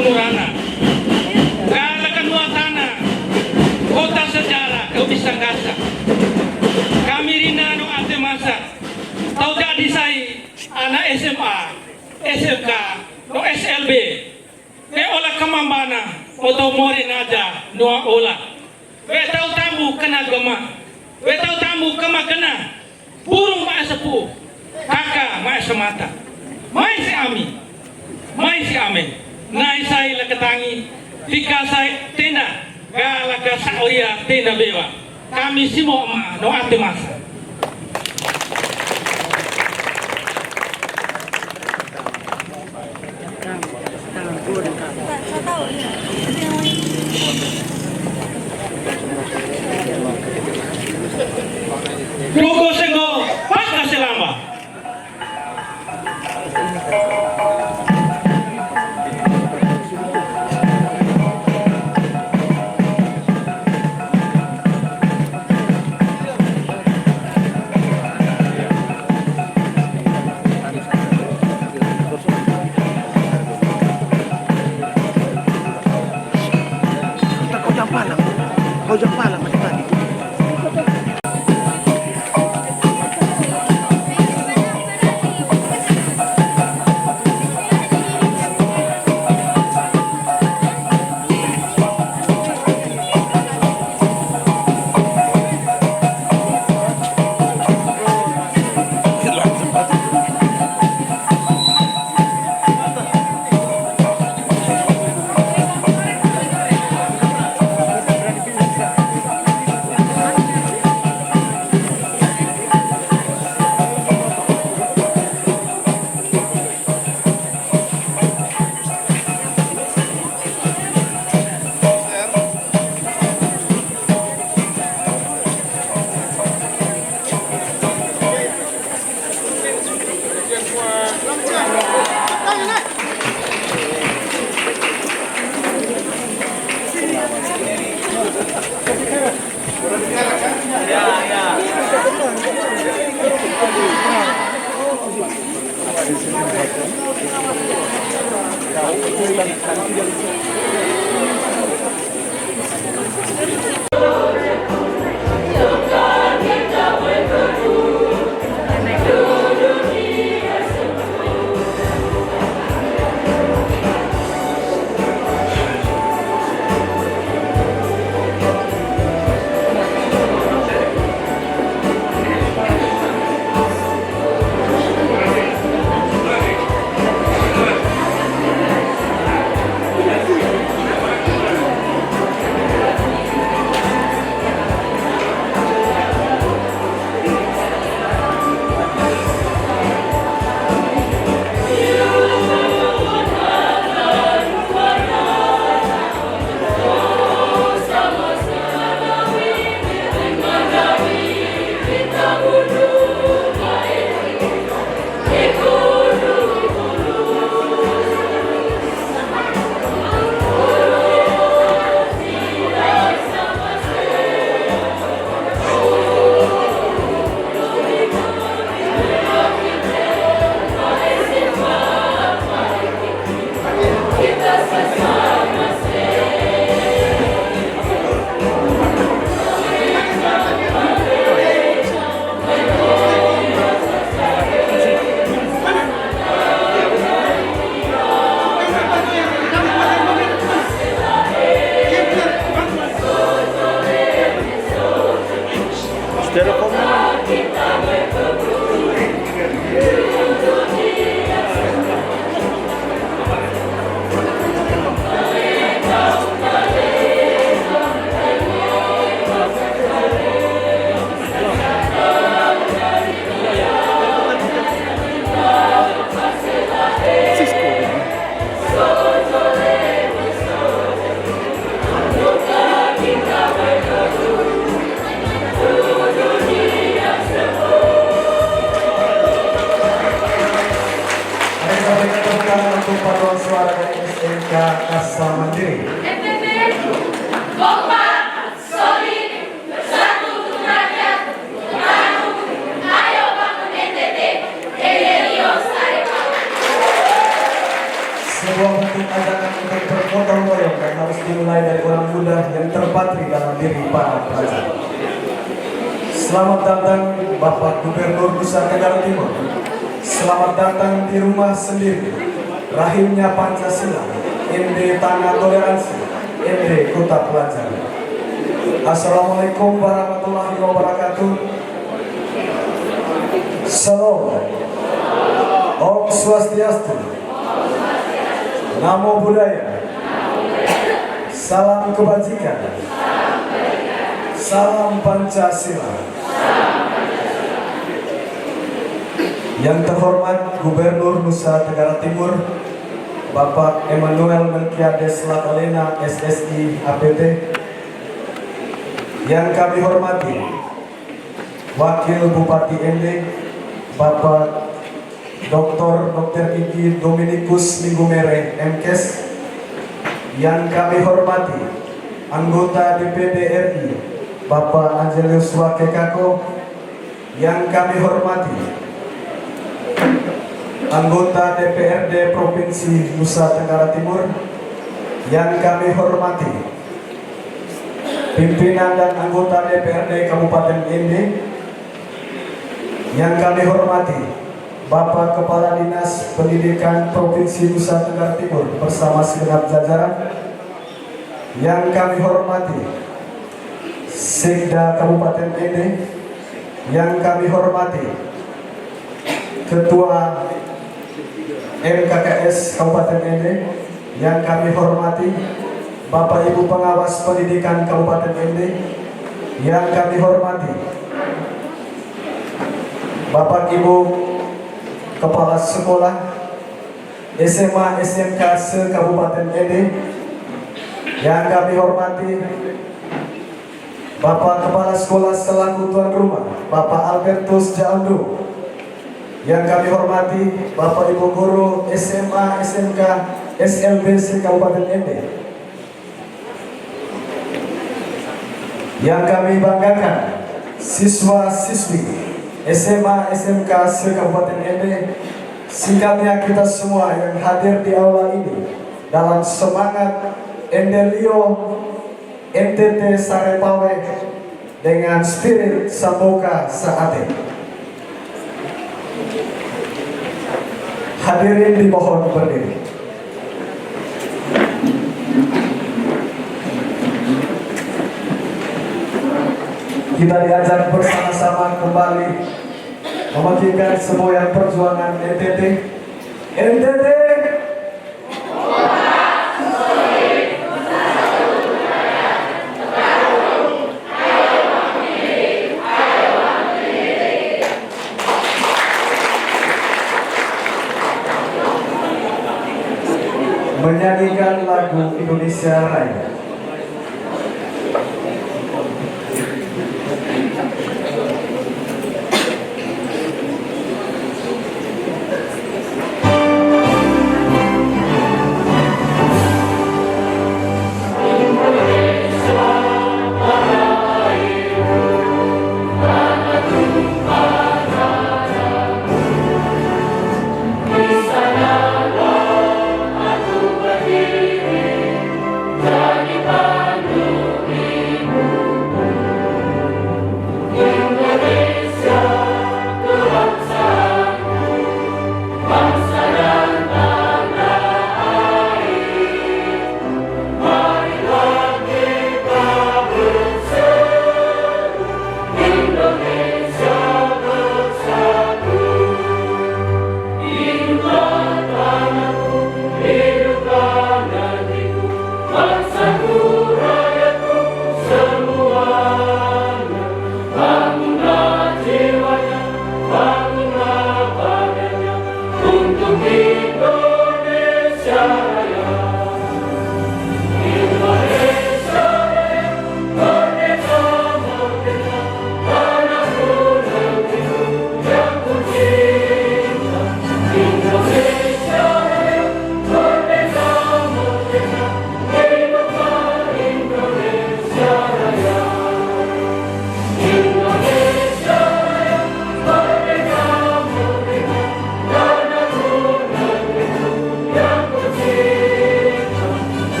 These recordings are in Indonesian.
Kunurana, Gala Kanuatana, Kota Sejarah Kebisanggasa, kami Rinano Ante Masa, tahu jadi saya anak SMA, SMK, no SLB, olah kemambana, atau morin aja, noa olah, tahu tamu kena gema, tahu tamu kema kena, burung mak sepuh, kakak mak semata, mai si ami, nai saya leketangi, tika saya tenda, galaka sauria tenda bewa, kami semua ma no ante masa. Logo senggo, pasca selama. Kau jangan palang macam tadi. Dunia diri para pelajar. Selamat datang Bapak Gubernur Nusa Tenggara Timur. Selamat datang di rumah sendiri, rahimnya Pancasila, Ende Tanah Toleransi, Ende Kota Pelajar. Assalamualaikum warahmatullahi wabarakatuh. Salam. Om Swastiastu. Namo Buddhaya. Salam kebajikan. Salam Pancasila. Yang terhormat Gubernur Nusa Tenggara Timur, Bapak Emmanuel Melkiades Lakalena, SSI APT. Yang kami hormati Wakil Bupati Ende, Bapak Dr. Iki Dominikus Mingumere, MKes. Yang kami hormati anggota DPD RI, Bapak Angelius Wakekako. Yang kami hormati anggota DPRD Provinsi Nusa Tenggara Timur. Yang kami hormati pimpinan dan anggota DPRD Kabupaten Ende. Yang kami hormati Bapak Kepala Dinas Pendidikan Provinsi Nusa Tenggara Timur bersama segenap jajaran. Yang kami hormati Sekda Kabupaten Ende. Yang kami hormati Ketua MKKS Kabupaten Ende. Yang kami hormati Bapak Ibu Pengawas Pendidikan Kabupaten Ende. Yang kami hormati Bapak Ibu Kepala Sekolah SMA SMK se-Kabupaten Ende. Yang kami hormati Bapak Kepala Sekolah selaku tuan rumah Bapak Albertus Jaldo. Yang kami hormati Bapak Ibu Guru SMA SMK SLB Kabupaten Ende. Yang kami banggakan siswa-siswi SMA SMK se-Kabupaten Ende, singkatnya kita semua yang hadir di aula ini dalam semangat Endelio NTT Sarepawe dengan spirit Samboka Saate. Hadirin dimohon berdiri. Kita diajak bersama-sama kembali memetikkan semboyan perjuangan NTT. NTT menyanyikan lagu Indonesia Raya.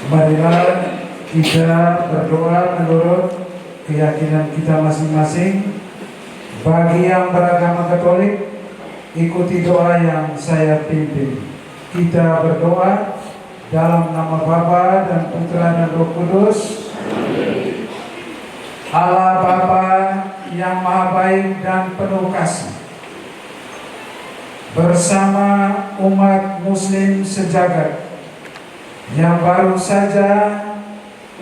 Marilah kita berdoa menurut keyakinan kita masing-masing. Bagi yang beragama Katolik, ikuti doa yang saya pimpin. Kita berdoa dalam nama Bapa dan Putra dan Roh Kudus. Allah Bapa yang Maha Baik dan penuh kasih, bersama umat Muslim sejagat yang baru saja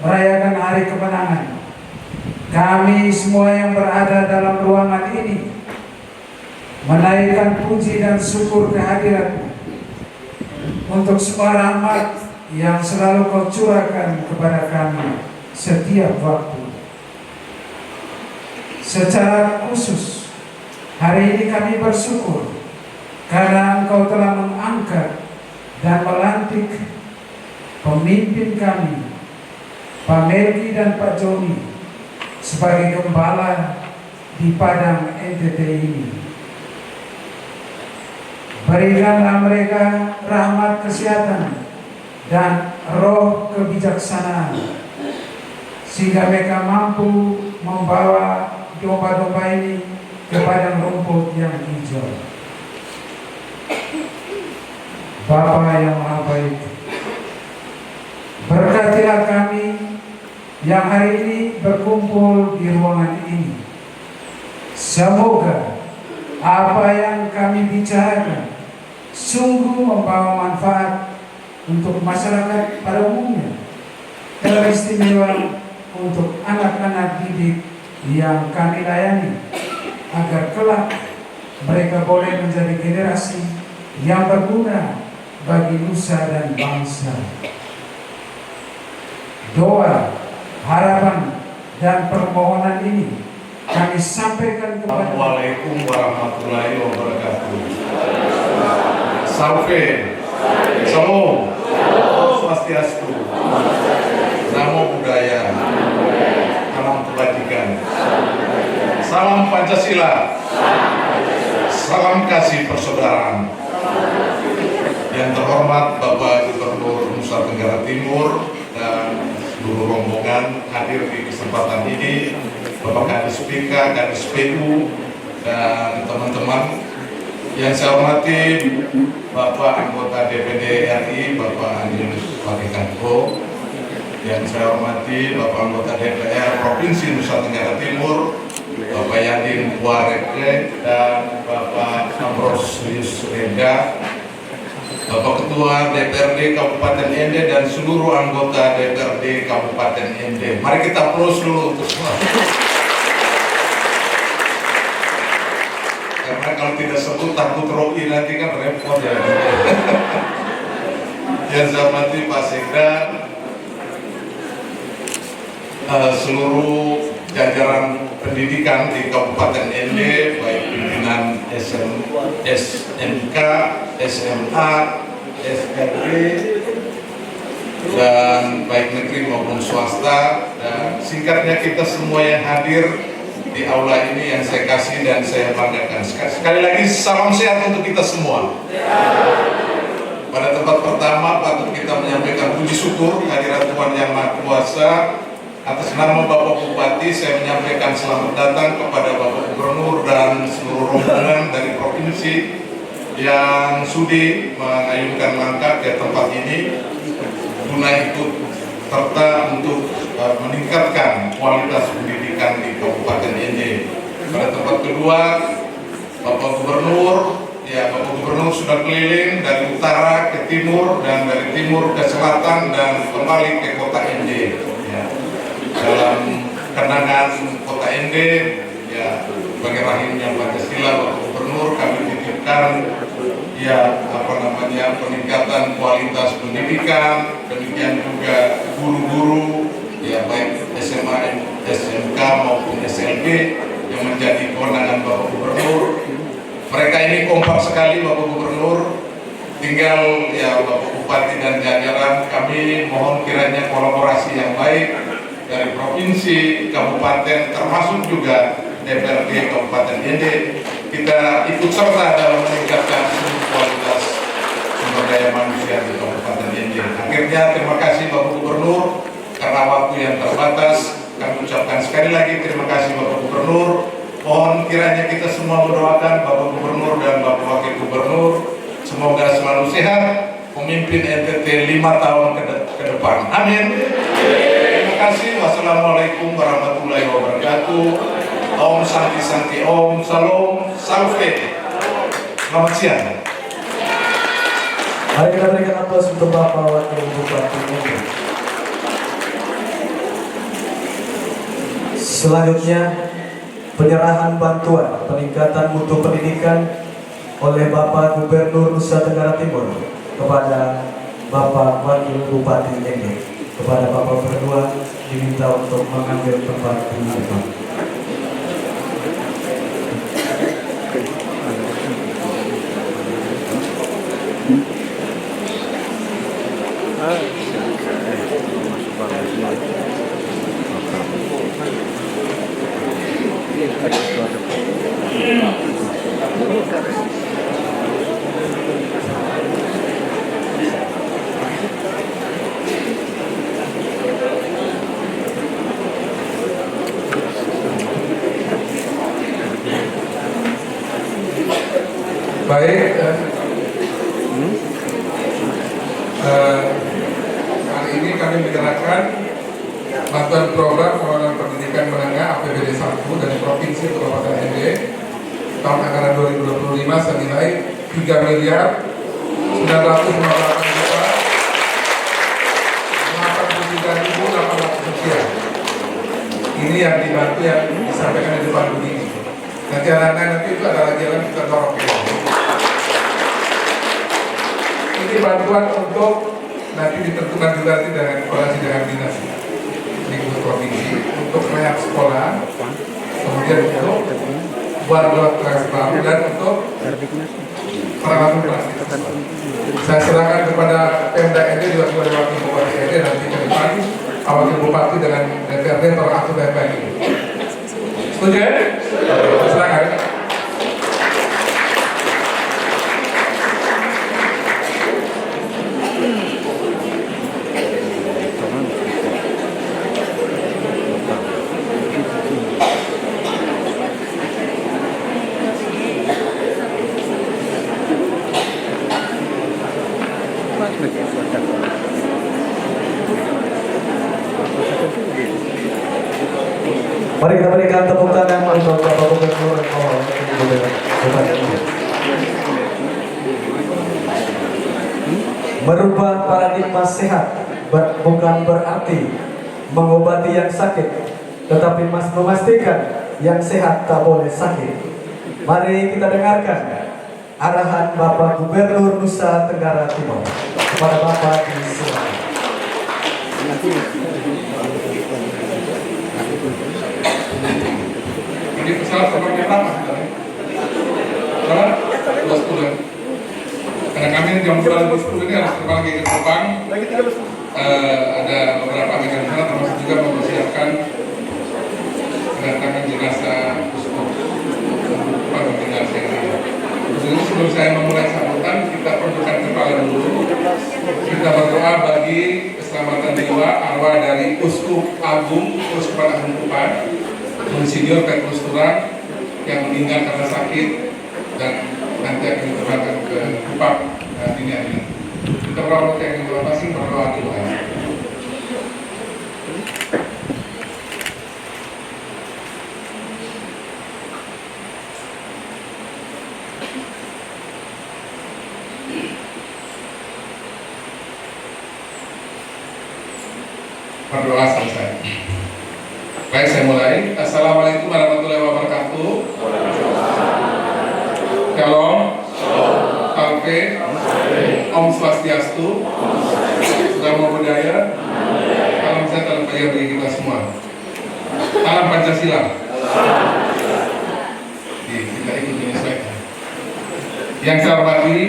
merayakan hari kemenangan, kami semua yang berada dalam ruangan ini menaikkan puji dan syukur kehadirat-Mu untuk semua rahmat yang selalu Kau curahkan kepada kami setiap waktu. Secara khusus, hari ini kami bersyukur karena Engkau telah mengangkat dan melantik pemimpin kami, Pak Melki dan Pak Joni, sebagai gembala di Padang NTT ini. Berikanlah mereka rahmat kesehatan dan roh kebijaksanaan, sehingga mereka mampu membawa domba-domba ini ke padang rumput yang hijau. Bapa yang Maha Baik, berkatilah kami yang hari ini berkumpul di ruangan ini. Semoga apa yang kami bicarakan sungguh membawa manfaat untuk masyarakat pada umumnya, teristimewa untuk anak-anak didik yang kami layani, agar kelak mereka boleh menjadi generasi yang berguna bagi nusa dan bangsa. Doa, harapan, dan permohonan ini kami sampaikan kepada Assalamualaikum warahmatullahi wabarakatuh. Salve, Salam, Swastiastu, Namo Buddhaya, Salam Kebajikan, Salam Pancasila, Salam Kasih Persaudaraan. Yang terhormat Bapak Gubernur Nusa Tenggara Timur dan seluruh rombongan hadir di kesempatan ini, Bapak Kadis PK, Kadis PU, dan teman-teman yang saya hormati, Bapak anggota DPD RI, Bapak Andrius Parikanko, yang saya hormati Bapak anggota DPR Provinsi Nusa Tenggara Timur, Bapak Yadin Wareke, dan Bapak Ambrosius Reda, Bapak Ketua DPRD Kabupaten Ende, dan seluruh anggota DPRD Kabupaten Ende. Mari kita aplaus dulu untuk semua. Karena kalau tidak sebut takut ROI nanti kan repot ya. Yang saya hormati Pak Sekda, seluruh jajaran pendidikan di Kabupaten Ende, baik pimpinan SMK, SMA, SLB, dan baik negeri maupun swasta, dan singkatnya kita semua yang hadir di aula ini yang saya kasih dan saya banggakan. Sekali lagi salam sehat untuk kita semua. Pada tempat pertama patut kita menyampaikan puji syukur kehadirat Tuhan Yang Maha Kuasa. Atas nama Bapak Bupati, saya menyampaikan selamat datang kepada Bapak Gubernur dan seluruh rombongan dari provinsi yang sudi mengayunkan langkah ke tempat ini guna ikut serta untuk meningkatkan kualitas pendidikan di Kabupaten Ende. Pada tempat kedua, Bapak Gubernur, Bapak Gubernur sudah keliling dari utara ke timur dan dari timur ke selatan dan kembali ke kota Ende. Dalam kenangan kota Ende, sebagai rahimnya Pancasila, Bapak Gubernur, kami titipkan peningkatan kualitas pendidikan, demikian juga guru-guru, baik SMA, SMK maupun SLB yang menjadi kewenangan Bapak Gubernur. Mereka ini kompak sekali, Bapak Gubernur. Tinggal Bapak Bupati dan jajaran, kami mohon kiranya kolaborasi yang baik dari provinsi, kabupaten, termasuk juga DPRD Kabupaten Ende, kita ikut serta dalam meningkatkan kualitas sumber daya manusia di Kabupaten Ende. Akhirnya terima kasih Bapak Gubernur. semua mendoakan Bapak Gubernur dan Bapak Wakil Gubernur semoga selalu sehat, memimpin NTT 5 tahun ke depan. Amin. Terima kasih. Wassalamualaikum warahmatullahi wabarakatuh. Om Santi Santi Om Salam Salve. Selamat siang. Mari kita berikan aplaus untuk Bapak Wakil Bupati Ngembe. Selanjutnya, penyerahan bantuan peningkatan mutu pendidikan oleh Bapak Gubernur Nusa Tenggara Timur kepada Bapak Wakil Bupati Ngembe. Kepada Bapak berdua diminta untuk mengambil tempat di depan. Baik, hari ini kami menyerahkan bantuan program pengembangan pendidikan menengah APBD 1 dari Provinsi Kabupaten NTT tahun anggaran 2025 senilai 3 miliar 958 juta 83.800 rupiah. Ini yang dibantu yang disampaikan di depan begini. Nanti anak-anak itu ada lagi yang kita dorong ya. Ini bantuan untuk nanti ditentukan juga nanti dengan kolaborasi dengan dinas lingkungan provinsi untuk rehab sekolah, kemudian untuk buat transparan dan untuk peralatan plastik. Saya serahkan kepada Pemda NTT juga sebagai wakil bupati NTT nanti ke depan wakil bupati dengan DPRD teratur baik-baik ini. Setuju ya? Silakan. Mari kita berikan tepuk tangan untuk Bapak Gubernur merubah paradigma sehat bukan berarti mengobati yang sakit, tetapi memastikan yang sehat tak boleh sakit. Mari kita dengarkan arahan Bapak Gubernur Nusa Tenggara Timur. Kepada Bapak disilakan. Ini pesawat terbangnya berapa sebenarnya? Berapa? 210. Karena kami jam 10 ini harus terbang lagi ke Jepang. Ada beberapa agenda di sana, termasuk juga mempersiapkan kedatangan jenazah Uskup pada jenazah ini. Jadi sebelum saya memulai sambutan, kita perlukan kepala dulu. Kita berdoa bagi keselamatan jiwa arwah dari Uskup Agung Uskupan Agung Kupang, Monsinyur Petrus Turang yang meninggal karena sakit dan nanti akan diterbangkan ke Kupang dini hari ini. Kita berdoa yang masing berdoa dulu. Berdoa selesai. Baik, saya mulai. Assalamualaikum warahmatullahi wabarakatuh. Shalom. Salve. Om Swastiastu. Namo Buddhaya. Salam sejahtera bagi kita semua. Salam Pancasila. Kita ikut menyesuaikan. Yang saya hormati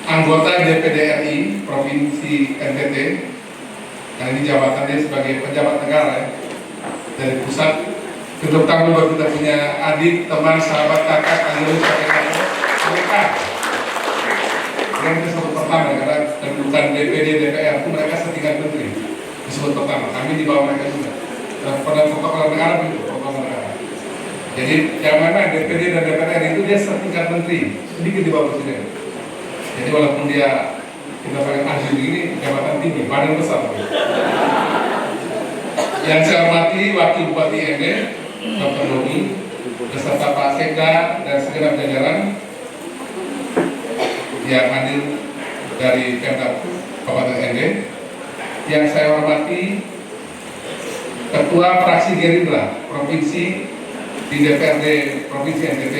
anggota DPD RI Provinsi NTT, karena ini jabatannya sebagai pejabat negara ya, dari pusat. Untuk tamu baru kita punya adik, teman, sahabat, kakak, anggota KPK, mereka yang disebut pertama karena kedudukan DPD DPR itu mereka setingkat menteri disebut pertama. Kami di bawah mereka juga. Pada protokol negara itu protokol negara. Jadi yang mana DPD dan DPR itu dia setingkat menteri, sedikit di bawah presiden. Jadi walaupun dia kita pakai anjing begini, jabatan tinggi, badan besar. Yang saya hormati Wakil Bupati ND, Dr. Doni, beserta Pak Sekda dan segenap jajaran yang hadir dari Pemda Kabupaten ND. Yang saya hormati Ketua Fraksi Gerindra Provinsi di DPRD Provinsi NTT,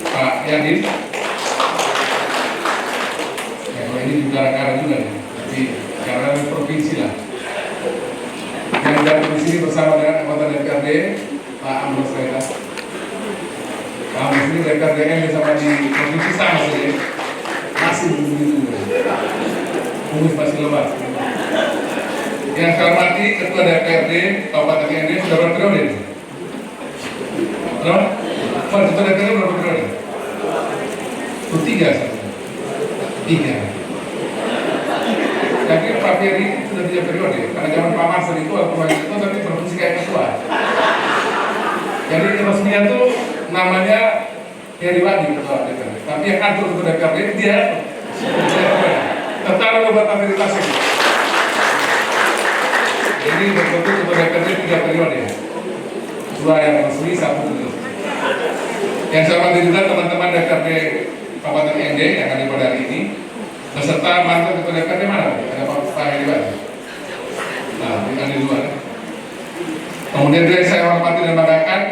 Pak Yadin. Ya, kalau ini juga negara juga nih, tapi karena provinsi lah. Yang datang di sini bersama dengan anggota DPRD, Pak Amrus Reda. Pak Amrus ini DPRD ND sama di provinsi sama saja, masih begitu. Kumis masih lebat. Yang saya hormati Ketua DPRD Kabupaten ND sudah berperiode. Berapa? Pak Ketua DPRD berapa periode? Itu 3 saja. 3. Tapi Pak Ferry sudah 3 periode. Karena zaman Pak Marsel itu waktu lagi itu tapi berfungsi kayak ketua. Jadi resminya tuh namanya Heri Wadi Ketua DPRD. Tapi yang atur Ketua DPRD dia tetap buat akreditasi. Jadi berbentuk Ketua DPRD 3 periode. 2 yang resmi, 1 belum. Yang saya hormati juga teman-teman DPRD Kabupaten ND yang hadir pada hari ini, beserta mantan Ketua DPRD mana? Ada Pak Heri Wadi. Nah, ini ada 2. Kemudian dari saya hormati dan banggakan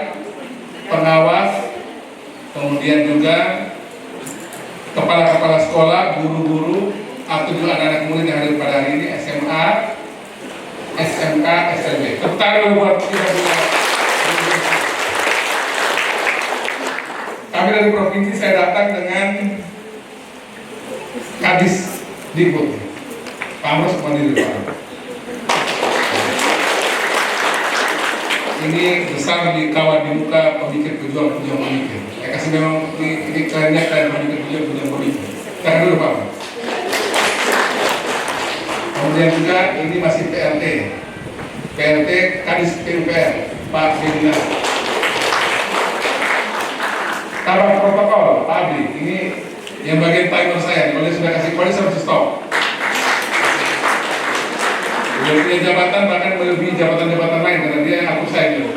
pengawas, kemudian juga kepala-kepala sekolah, guru-guru, atau juga anak-anak murid yang hadir pada hari ini, SMA, SMK, SLB. Tepuk tangan buat kita juga. Kami dari provinsi, saya datang dengan Kadis Dikbud, Pak Amrus Mandiri Pak. Ini besar di kawan di muka pemikir pejuang pemikir. Saya kasih memang ini kliennya klien pemikir pejuang pemikir. Tahan dulu Pak. Kemudian juga ini masih PLT Kadis PUPR Pak Firina. Kabak protokol Pak Abdi, ini yang bagian timer saya. Kalau dia sudah kasih polis harus stop. Dia punya jabatan bahkan melebihi jabatan-jabatan lain karena dia atur saya dulu.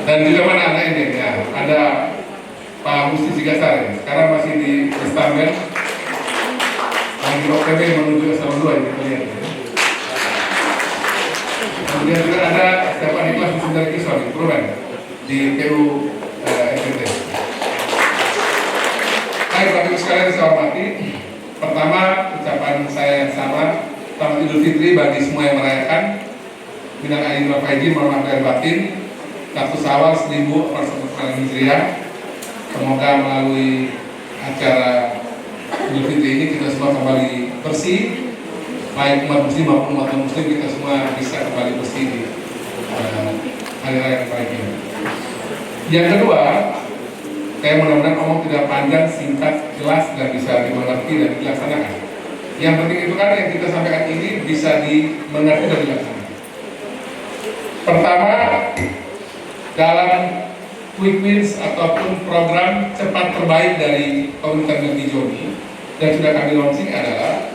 Dan juga mana anak ini ya, ada Pak Musti Sigasari, sekarang masih di Istanbul. Yang di OPB menuju S2 ini terlihat. Kemudian juga ada siapa di kelas dari Kiswah di Purban di PU NTT. Baik, Bapak Ibu sekalian saya hormati. Pertama, ucapan saya yang sama, Selamat Idul Fitri bagi semua yang merayakan. Minal aidin wal faizin, mohon maaf lahir batin. 1 Syawal 1444 Hijriah. Semoga melalui acara Idul Fitri ini kita semua kembali bersih, baik umat muslim maupun umat muslim, kita semua bisa kembali bersih di hari raya yang baik ini. Yang kedua, saya mudah-mudahan ngomong tidak panjang, singkat, jelas, dan bisa dimengerti dan dilaksanakan. Yang penting itu kan yang kita sampaikan ini bisa dimengerti dan dilaksanakan. Pertama, dalam quick wins ataupun program cepat terbaik dari Komunitas Negeri Joni dan sudah kami launching adalah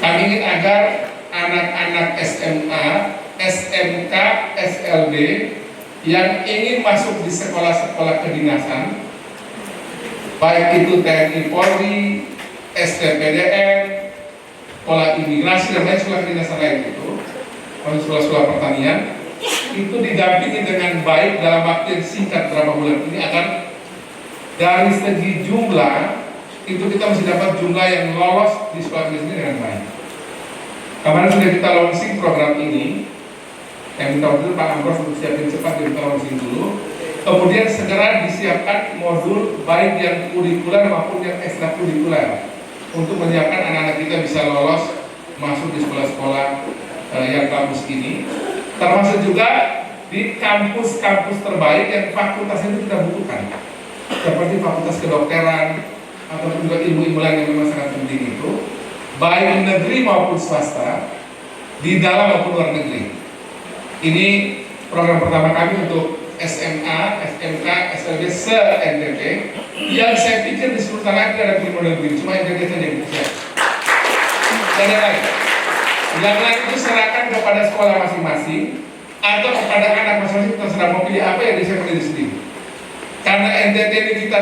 kami ingin agar anak-anak SMA, SMK, SLB yang ingin masuk di sekolah-sekolah kedinasan, baik itu TNI Polri, STPDN, sekolah imigrasi dan lain sekolah kedinasan lain itu, sekolah-sekolah pertanian, itu didampingi dengan baik dalam waktu yang singkat berapa bulan ini agar dari segi jumlah itu kita mesti dapat jumlah yang lolos di sekolah ini dengan baik. Kemarin sudah kita launching program ini, yang minta dulu Pak Amrus untuk siapin cepat kita launching dulu. Kemudian segera disiapkan modul baik yang kurikuler maupun yang ekstrakurikuler untuk menyiapkan anak-anak kita bisa lolos masuk di sekolah-sekolah yang bagus ini. Termasuk juga di kampus-kampus terbaik yang fakultas itu kita butuhkan, seperti fakultas kedokteran atau juga ilmu-ilmu lain yang memang sangat penting itu, baik negeri maupun swasta, di dalam maupun luar negeri. Ini program pertama kami untuk SMA, SMK, SLB se-NTT yang saya pikir di seluruh tanah air ada model begini, cuma NTT saja yang bisa. Dan yang lain itu serahkan kepada sekolah masing-masing atau kepada anak masing-masing, terserah mau pilih apa yang bisa pilih sendiri. Karena NTT ini kita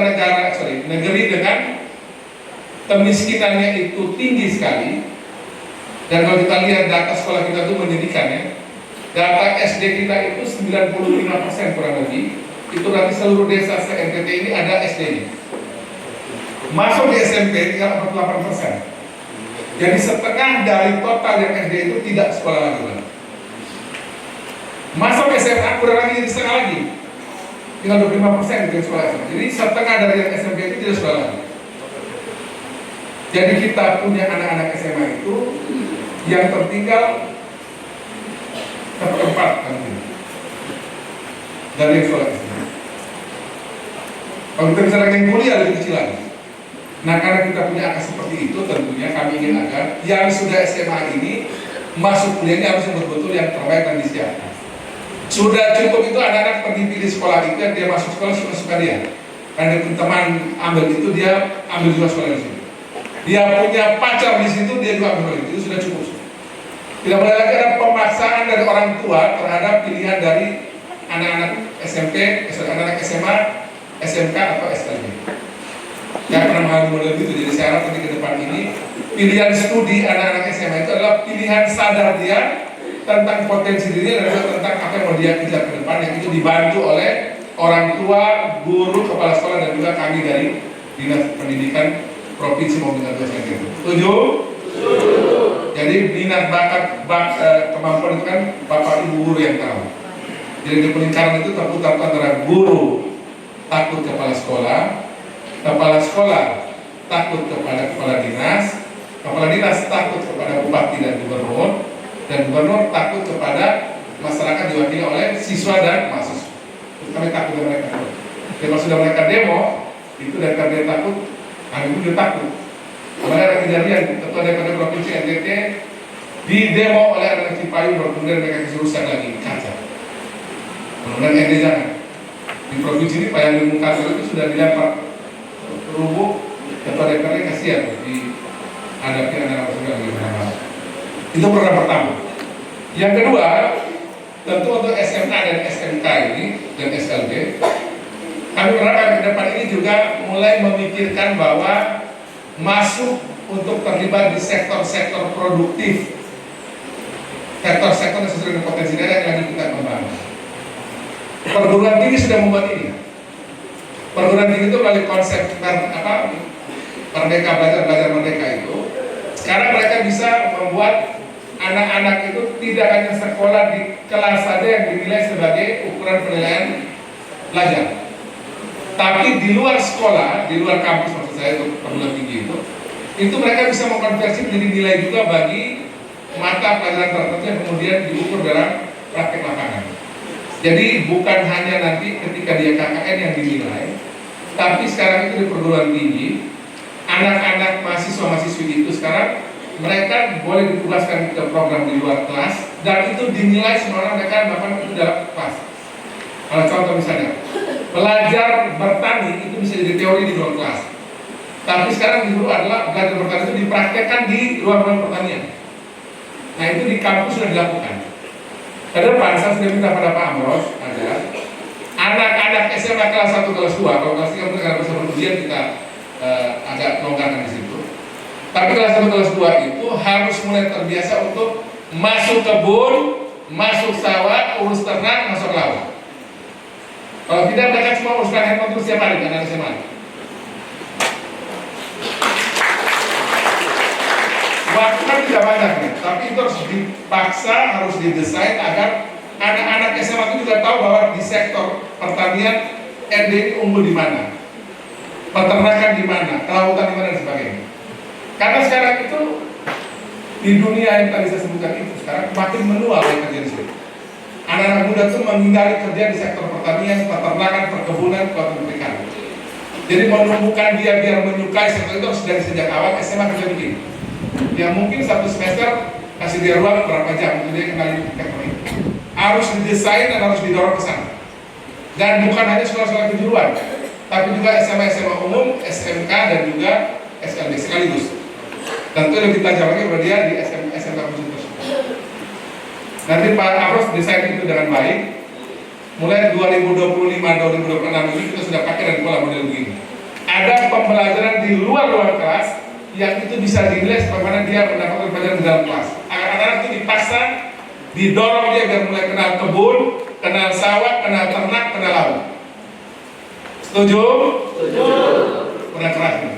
negeri dengan kemiskinannya itu tinggi sekali. Dan kalau kita lihat data sekolah kita itu menyedihkan ya. Data SD kita itu 95% kurang lebih. Itu berarti seluruh desa se-NTT ini ada SD-nya. Masuk di SMP tinggal 48%. Jadi setengah dari total yang SD itu tidak sekolah lagi. Masuk SMA kurang lagi jadi setengah lagi. Tinggal 25% di sekolah SMA. Jadi setengah dari yang SMP itu tidak sekolah lagi. Jadi kita punya anak-anak SMA itu yang tertinggal seperempat dari yang sekolah SMA. Kalau kita bicara yang kuliah lebih kecil lagi. Nah, karena kita punya angka seperti itu, tentunya kami ingin agar yang sudah SMA ini masuk kuliahnya harus betul-betul yang terbaik dan disiapkan. Sudah cukup itu anak-anak pergi pilih sekolah itu, dia masuk sekolah suka-suka dia. Karena teman ambil itu, dia ambil juga sekolah di situ. Dia punya pacar di situ, dia juga ambil itu sudah cukup. Tidak boleh lagi ada pemaksaan dari orang tua terhadap pilihan dari anak-anak SMP, anak-anak SMA, SMK atau SLB. Saya pernah mengalami model itu, jadi saya harap nanti ke depan ini pilihan studi anak-anak SMA itu adalah pilihan sadar dia tentang potensi dirinya dan juga tentang apa yang mau dia kejar ke depan, yang itu dibantu oleh orang tua, guru, kepala sekolah dan juga kami dari Dinas Pendidikan Provinsi maupun Kabupaten itu. Setuju? Jadi minat bakat kemampuan itu kan bapak ibu guru yang tahu. Jadi di peningkatan itu terputar antara guru takut kepala sekolah takut kepada kepala dinas takut kepada bupati dan gubernur takut kepada masyarakat diwakili oleh siswa dan mahasiswa. Kami takut dengan mereka. Dan kalau sudah mereka demo, itu dari karena takut, kami pun juga takut. Kemarin ada kejadian ketua DPRD Provinsi NTT di demo oleh anak Cipayung, kemudian mereka kesurusan lagi kaca. Kemudian NTT jangan. Di provinsi ini Pak yang Mungkasar itu sudah dilempar rubuh, ketua DPRD kasihan dihadapi anak-anak yang gimana. Itu program pertama. Yang kedua, tentu untuk SMA dan SMK ini dan SLB, kami berharap ke depan ini juga mulai memikirkan bahwa masuk untuk terlibat di sektor-sektor produktif, sektor-sektor yang sesuai dengan potensi daerah yang lagi kita kembangkan. Perguruan tinggi sudah membuat ini. Perguruan tinggi itu melalui konsep Merdeka belajar merdeka itu. Sekarang mereka bisa membuat anak-anak itu tidak hanya sekolah di kelas saja yang dinilai sebagai ukuran penilaian belajar, tapi di luar sekolah, di luar kampus maksud saya untuk perguruan tinggi itu mereka bisa mengkonversi menjadi nilai juga bagi mata pelajaran tertentu yang kemudian diukur dalam praktek lapangan. Jadi bukan hanya nanti ketika dia KKN yang dinilai, tapi sekarang itu di perguruan tinggi, anak-anak mahasiswa-mahasiswi itu sekarang mereka boleh ditugaskan ke program di luar kelas dan itu dinilai semua mereka melakukan itu dalam kelas. Kalau contoh misalnya, belajar bertani itu bisa jadi teori di luar kelas. Tapi sekarang dulu adalah belajar bertani itu dipraktekkan di luar pertanian. Nah itu di kampus sudah dilakukan. Ke depan saya sudah minta pada Pak Amros agar anak-anak SMA kelas 1 kelas 2, kalau kelas 3 mereka bisa berujian kita agak longgarkan di situ. Tapi kelas 1 kelas 2 itu harus mulai terbiasa untuk masuk kebun, masuk sawah, urus ternak, masuk laut. Kalau tidak mereka cuma uruskan handphone terus setiap hari anak SMA. Waktu kan tidak banyak nih, tapi itu harus dipaksa, harus didesain agar anak-anak SMA itu juga tahu bahwa di sektor pertanian RD ini unggul di mana, peternakan di mana, kelautan di mana dan sebagainya. Karena sekarang itu di dunia yang tadi saya sebutkan itu sekarang makin menua yang kerja di sini. Anak-anak muda itu menghindari kerja di sektor pertanian, peternakan, perkebunan, kelautan perikanan. Jadi menumbuhkan dia biar menyukai sektor itu harus dari sejak awal SMA kerja begini. Ya mungkin satu semester kasih dia ruang berapa jam untuk dia kembali teknik. harus didesain dan harus didorong ke sana. Dan bukan hanya sekolah-sekolah kejuruan, tapi juga SMA umum, SMK dan juga SLB sekaligus. Tentu lebih tajam lagi kalau dia di SMK khusus. Nanti Pak Apros desain itu dengan baik. Mulai 2025-2026 ini kita sudah pakai dan pola model begini. Ada pembelajaran di luar kelas yang itu bisa dinilai bagaimana dia mendapatkan pelajaran di dalam kelas. Anak-anak itu dipaksa, didorong dia biar mulai kenal kebun, kenal sawah, kenal ternak, kenal laut. Setuju? Setuju. Kurang keras nih.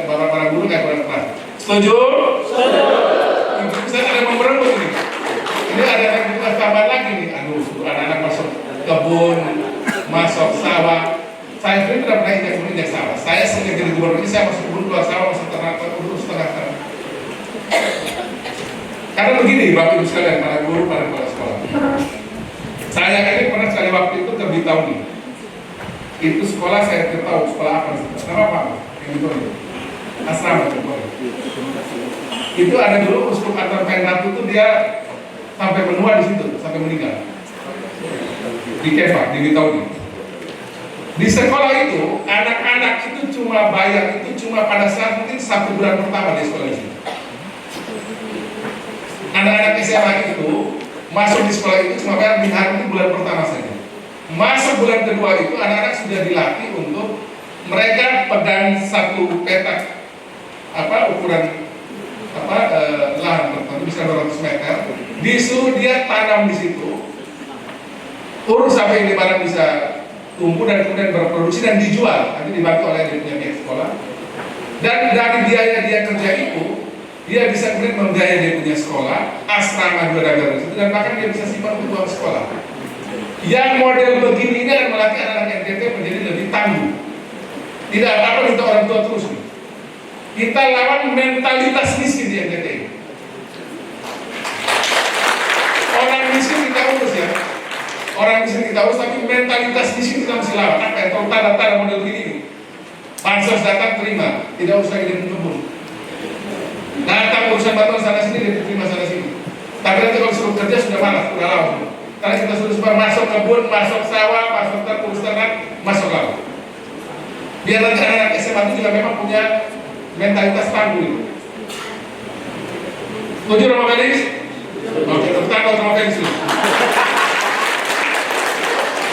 Para guru kayak kurang keras. Setuju? Setuju. Misalnya ada yang memberebut ini. Ini ada yang buka tambahan lagi nih. Aduh, anak-anak masuk kebun, masuk sawah. Saya sendiri tidak pernah injak sawah. Saya sejak jadi gubernur ini saya masuk kebun, keluar sawah, masuk ternak, urus ternak. Karena begini, Bapak Ibu sekalian, para guru, para kepala sekolah. Saya ini pernah sekali waktu itu ke Bitauni. Itu sekolah saya tidak tahu sekolah apa. Nama apa? Yang itu asrama sekolah. Itu ada dulu Uskup Anton Penratu itu dia sampai menua di situ, sampai meninggal. Di Keva, di Bitauni. Di sekolah itu, anak-anak itu cuma bayar itu cuma pada saat mungkin 1 bulan pertama di sekolah itu. Anak-anak SMA itu masuk di sekolah itu cuma bayar di hari itu bulan pertama saja. Masuk bulan kedua itu anak-anak sudah dilatih untuk mereka pegang satu petak ukuran lahan tertentu bisa 200 meter, disuruh dia tanam di situ, urus sampai ini barang bisa tumbuh dan kemudian berproduksi dan dijual, nanti dibantu oleh dia punya pihak sekolah. Dan dari biaya dia kerja itu, dia bisa kemudian membiayai dia punya sekolah, asrama juga dari situ, dan bahkan dia bisa simpan untuk uang sekolah. Yang model begini ini akan melatih anak-anak NTT menjadi lebih tangguh. Tidak apa-apa minta orang tua terus. Kita lawan mentalitas miskin di NTT. Orang miskin kita urus ya. Orang miskin kita urus, tapi mentalitas miskin kita mesti lawan. Apa ya? Kalau tanda-tanda model begini, pansos datang terima, tidak usah hidup kebun. Datang urusan bantuan sana sini, dia diterima sana sini. Tapi nanti kalau suruh kerja sudah malas, sudah lawan. Karena kita suruh masuk kebun, masuk sawah, masuk urus ternak, masuk laut. Biar nanti anak SMA itu juga memang punya mentalitas tangguh. Setuju Romo Felix? Oke, tepuk tangan Romo Felix.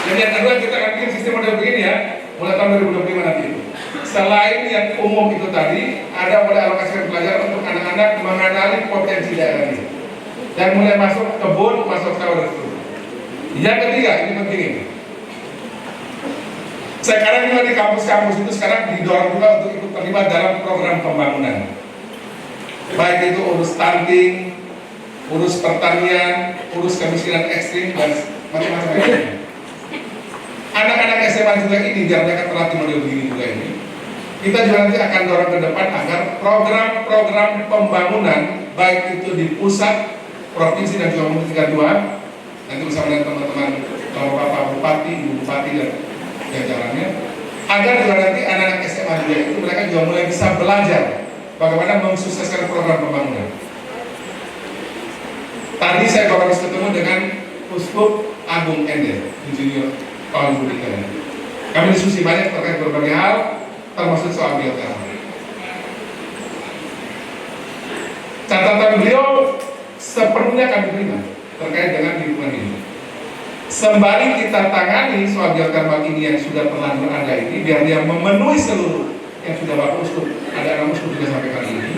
Dan yang kedua kita akan bikin sistem model begini ya, mulai tahun 2025 nanti. Selain yang umum itu tadi, ada mulai alokasi pelajaran untuk anak-anak mengenali potensi daerah ini. Dan mulai masuk kebun, masuk sawah dan seterusnya. Yang ketiga, ini penting ini. Sekarang juga di kampus-kampus itu sekarang didorong juga untuk ikut terlibat dalam program pembangunan. Baik itu urus stunting, urus pertanian, urus kemiskinan ekstrim, dan macam-macam lainnya. Anak-anak SMA juga ini, biar mereka terlatih model begini juga ini. Kita juga nanti akan dorong ke depan agar program-program pembangunan, baik itu di pusat, provinsi dan juga tingkat 2, nanti bersama dengan teman-teman Bapak Bupati, Ibu Bupati dan jajarannya, agar juga nanti anak-anak SMA juga itu mereka juga mulai bisa belajar bagaimana mensukseskan program pembangunan. Tadi saya baru habis ketemu dengan Uskup Agung Ender, Insinyur Paul Budi. Kami diskusi banyak terkait berbagai hal, termasuk soal geotermal. Catatan beliau sepenuhnya kami terima terkait dengan lingkungan ini. Sembari kita tangani soal geotermal ini yang sudah terlanjur ada ini, biar dia memenuhi seluruh yang sudah Bapak Uskup, ada anak Uskup juga sampai kali ini,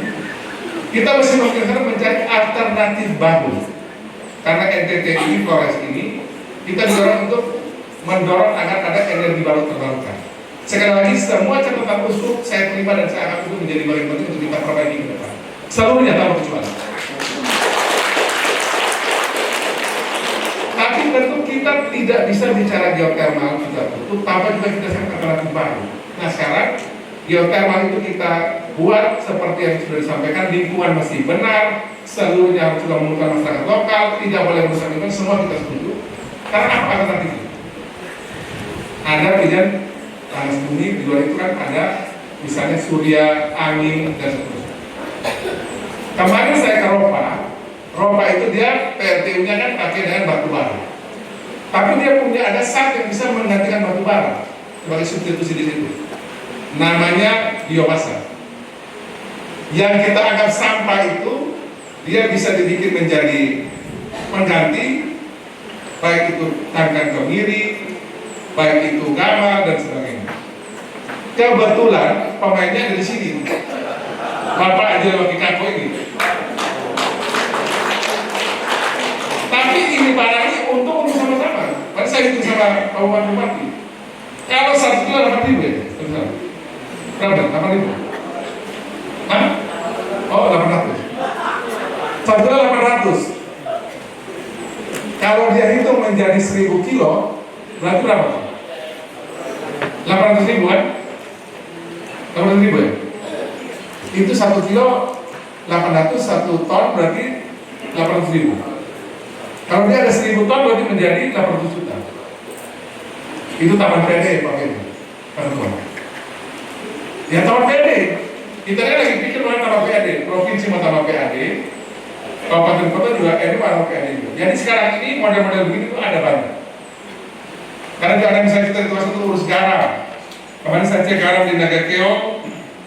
kita mesti memikirkan mencari alternatif baru. Karena NTT ini, Flores ini, kita dorong untuk mendorong agar ada energi baru terbarukan. Sekali lagi, semua catatan Uskup saya terima dan saya akan itu menjadi bagian penting untuk kita perbaiki ke depan. Seluruhnya tanpa kecuali. Tapi tentu kita tidak bisa bicara geotermal sudah tutup, tanpa juga kita cari alternatif baru. Nah sekarang geotermal itu kita buat seperti yang sudah disampaikan, lingkungan mesti benar, seluruhnya harus juga menggunakan masyarakat lokal, tidak boleh merusak lingkungan, semua kita setuju. Karena apa alternatifnya? Ada pilihan panas bumi, di luar itu kan ada misalnya surya, angin dan seterusnya. Kemarin saya ke Ropa itu dia PLTU-nya kan pakai dengan batu bara. Tapi dia punya ada zat yang bisa menggantikan batu bara sebagai substitusi di situ. Namanya biomasa. Yang kita anggap sampah itu dia bisa dibikin menjadi pengganti, baik itu tangkai kemiri, baik itu gamma dan sebagainya. Kebetulan pemainnya dari sini, Bapak aja lagi kako ini. Tapi ini barangnya untuk sama-sama. Mari saya hitung sama Pak Bupati. Kalau 1 kilo 8.000 ya, berapa? 8.000? Hah? Oh 800. 1 kilo 800. Kalau dia hitung menjadi 1.000 kilo, berarti berapa? 800.000 kan? 800.000 ya? Itu 1 kilo 800, 1 ton berarti 800.000. Kalau dia ada 1.000 ton berarti menjadi 800 juta. Itu taman PD Pak Heru. Ya taman PD. Kita kan lagi pikir mana taman PD, provinsi mau taman PAD, kabupaten kota juga ini taman PAD juga. Jadi sekarang ini model-model begini tuh ada banyak. Karena ada misalnya kita itu satu urus garam. Kemarin saya cek garam di Nagakeo,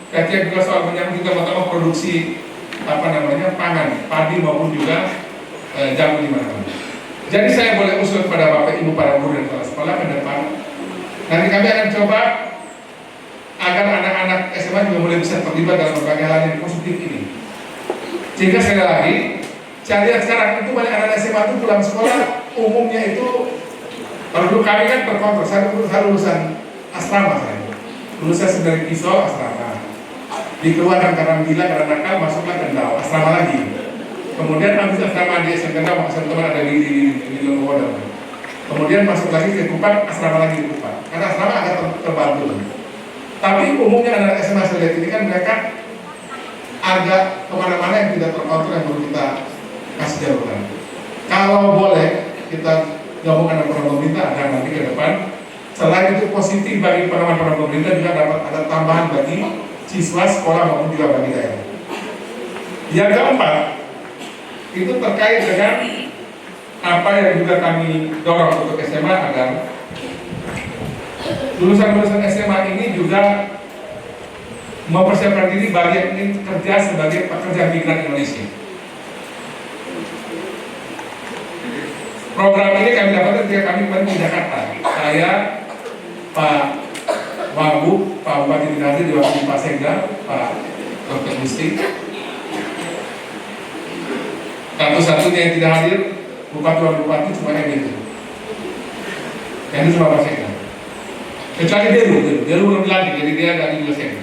saya cek juga soal menyambut juga pertama produksi pangan, padi maupun juga jamu di mana-mana. Jadi saya boleh usul kepada Bapak Ibu para guru dan kepala sekolah ke depan. Nanti kami akan coba agar anak-anak SMA juga mulai bisa terlibat dalam berbagai hal yang positif ini. Sehingga sekali lagi, saya lihat sekarang itu banyak anak SMA itu pulang sekolah umumnya itu, kalau dulu kami kan terkontrol, saya lulusan asrama saya. Lulusan dari Kisau asrama. Dikeluarkan karena gila, karena nakal, masuklah Kendal, asrama lagi. Kemudian habis asrama di SMK Kendal, teman ada di Lombodo. Kemudian masuk lagi ke Kupang, asrama lagi di Kupang. Karena asrama agak terbantu. Tapi umumnya anak SMA saya lihat ini kan mereka agak kemana-mana yang tidak terkontrol yang perlu kita kasih jawaban. Kalau boleh kita gabungkan dengan program pemerintah agar nanti ke depan. Selain itu positif bagi program pemerintah juga dapat ada tambahan bagi siswa sekolah maupun juga bagi daerah. Yang keempat itu terkait dengan apa yang juga kami dorong untuk SMA agar lulusan-lulusan SMA ini juga mempersiapkan diri bagi yang ingin kerja sebagai pekerja migran Indonesia. Program ini kami dapatkan ketika kami kemarin di Jakarta. Saya, Pak Wagub, Pak Bupati Dinadi, diwakili Pak Sekda, Pak Dr. Musti. Satu-satunya yang tidak hadir, Bupati cuma yang itu. Yang itu cuma Pak Sekda. Kecuali Deru belum dilantik, jadi dia dari juga Sekda.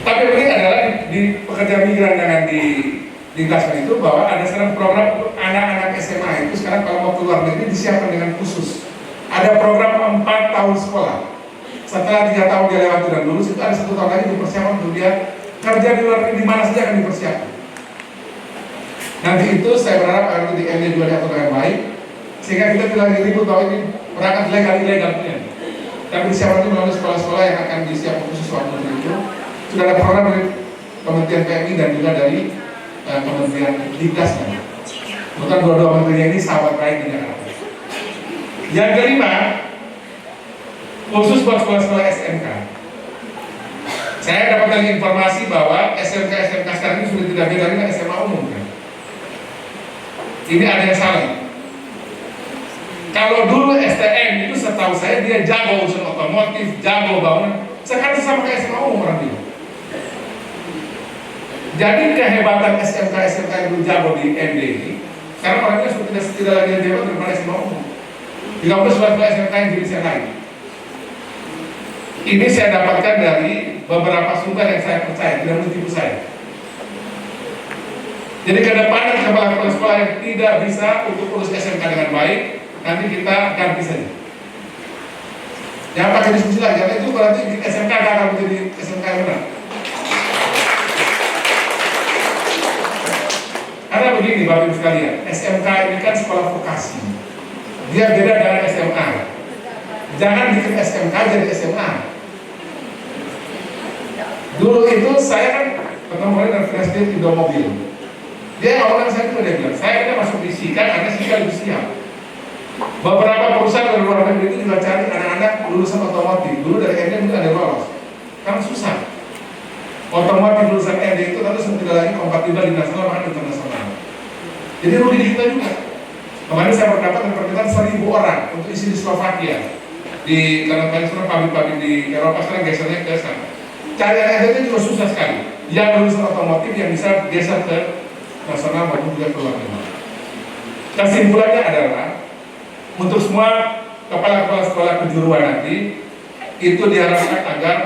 Tapi yang penting adalah di pekerja migran yang dijelaskan itu bahwa ada sekarang program untuk anak-anak SMA itu sekarang kalau mau keluar negeri disiapkan dengan khusus. Ada program 4 tahun sekolah. Setelah 3 tahun dia lewati dan lulus itu ada 1 tahun lagi dipersiapkan untuk dia kerja di luar negeri di mana saja akan dipersiapkan. Nanti itu saya berharap akan di MD juga diatur dengan baik sehingga kita tidak lagi ribut bahwa ini berangkat ilegal punya. Tapi disiapkan itu melalui sekolah-sekolah yang akan disiapkan khusus waktu itu. Sudah ada program dari Kementerian PMI dan juga dari Kementerian Dikdas. Bukan dua-dua menterinya ini sahabat baik di Jakarta. Yang kelima, khusus buat sekolah-sekolah SMK. Saya dapatkan informasi bahwa SMK sekarang ini sudah tidak beda dengan SMA umum kan? Ini ada yang salah. Kalau dulu STM itu setahu saya dia jago urusan otomotif, jago bangunan. Sekarang sama kayak SMA umum orang dia. Jadi kehebatan SMK yang dulu jago di MD ini, sekarang orangnya sudah tidak lagi yang jago daripada SMA umum. Jika pun sebuah SMK yang jenis yang lain. Ini saya dapatkan dari beberapa sumber yang saya percaya, tidak menipu saya. Jadi ke depan kepala sekolah yang tidak bisa untuk urus SMK dengan baik, nanti kita ganti saja. Jangan pakai diskusi lagi, karena itu berarti SMK gak akan menjadi SMK yang benar. Karena begini Bapak Ibu sekalian, SMK ini kan sekolah vokasi. Dia beda dengan SMA. Jangan bikin SMK jadi SMA. Dulu itu saya kan ketemu dengan Presiden di mobil. Dia awalnya saya itu dia bilang, saya masuk di SIKA karena SIKA lebih siap. Beberapa perusahaan dari luar negeri itu juga cari anak-anak lulusan otomotif. Dulu dari ND mungkin ada lolos, kan susah. Otomotif lulusan ND itu tentu tidak lagi kompatibel di nasional bahkan internasional. Jadi rugi di kita juga. Kemarin saya berdapat permintaan 1.000 orang untuk isi di Slovakia. Karena pabrik-pabrik di Eropa sekarang gesernya ke sana. Cari anak itu juga susah sekali. Yang lulusan otomotif yang bisa geser ke nasional maupun juga ke luar negeri. Kesimpulannya adalah untuk semua kepala-kepala sekolah kejuruan nanti itu diharapkan agar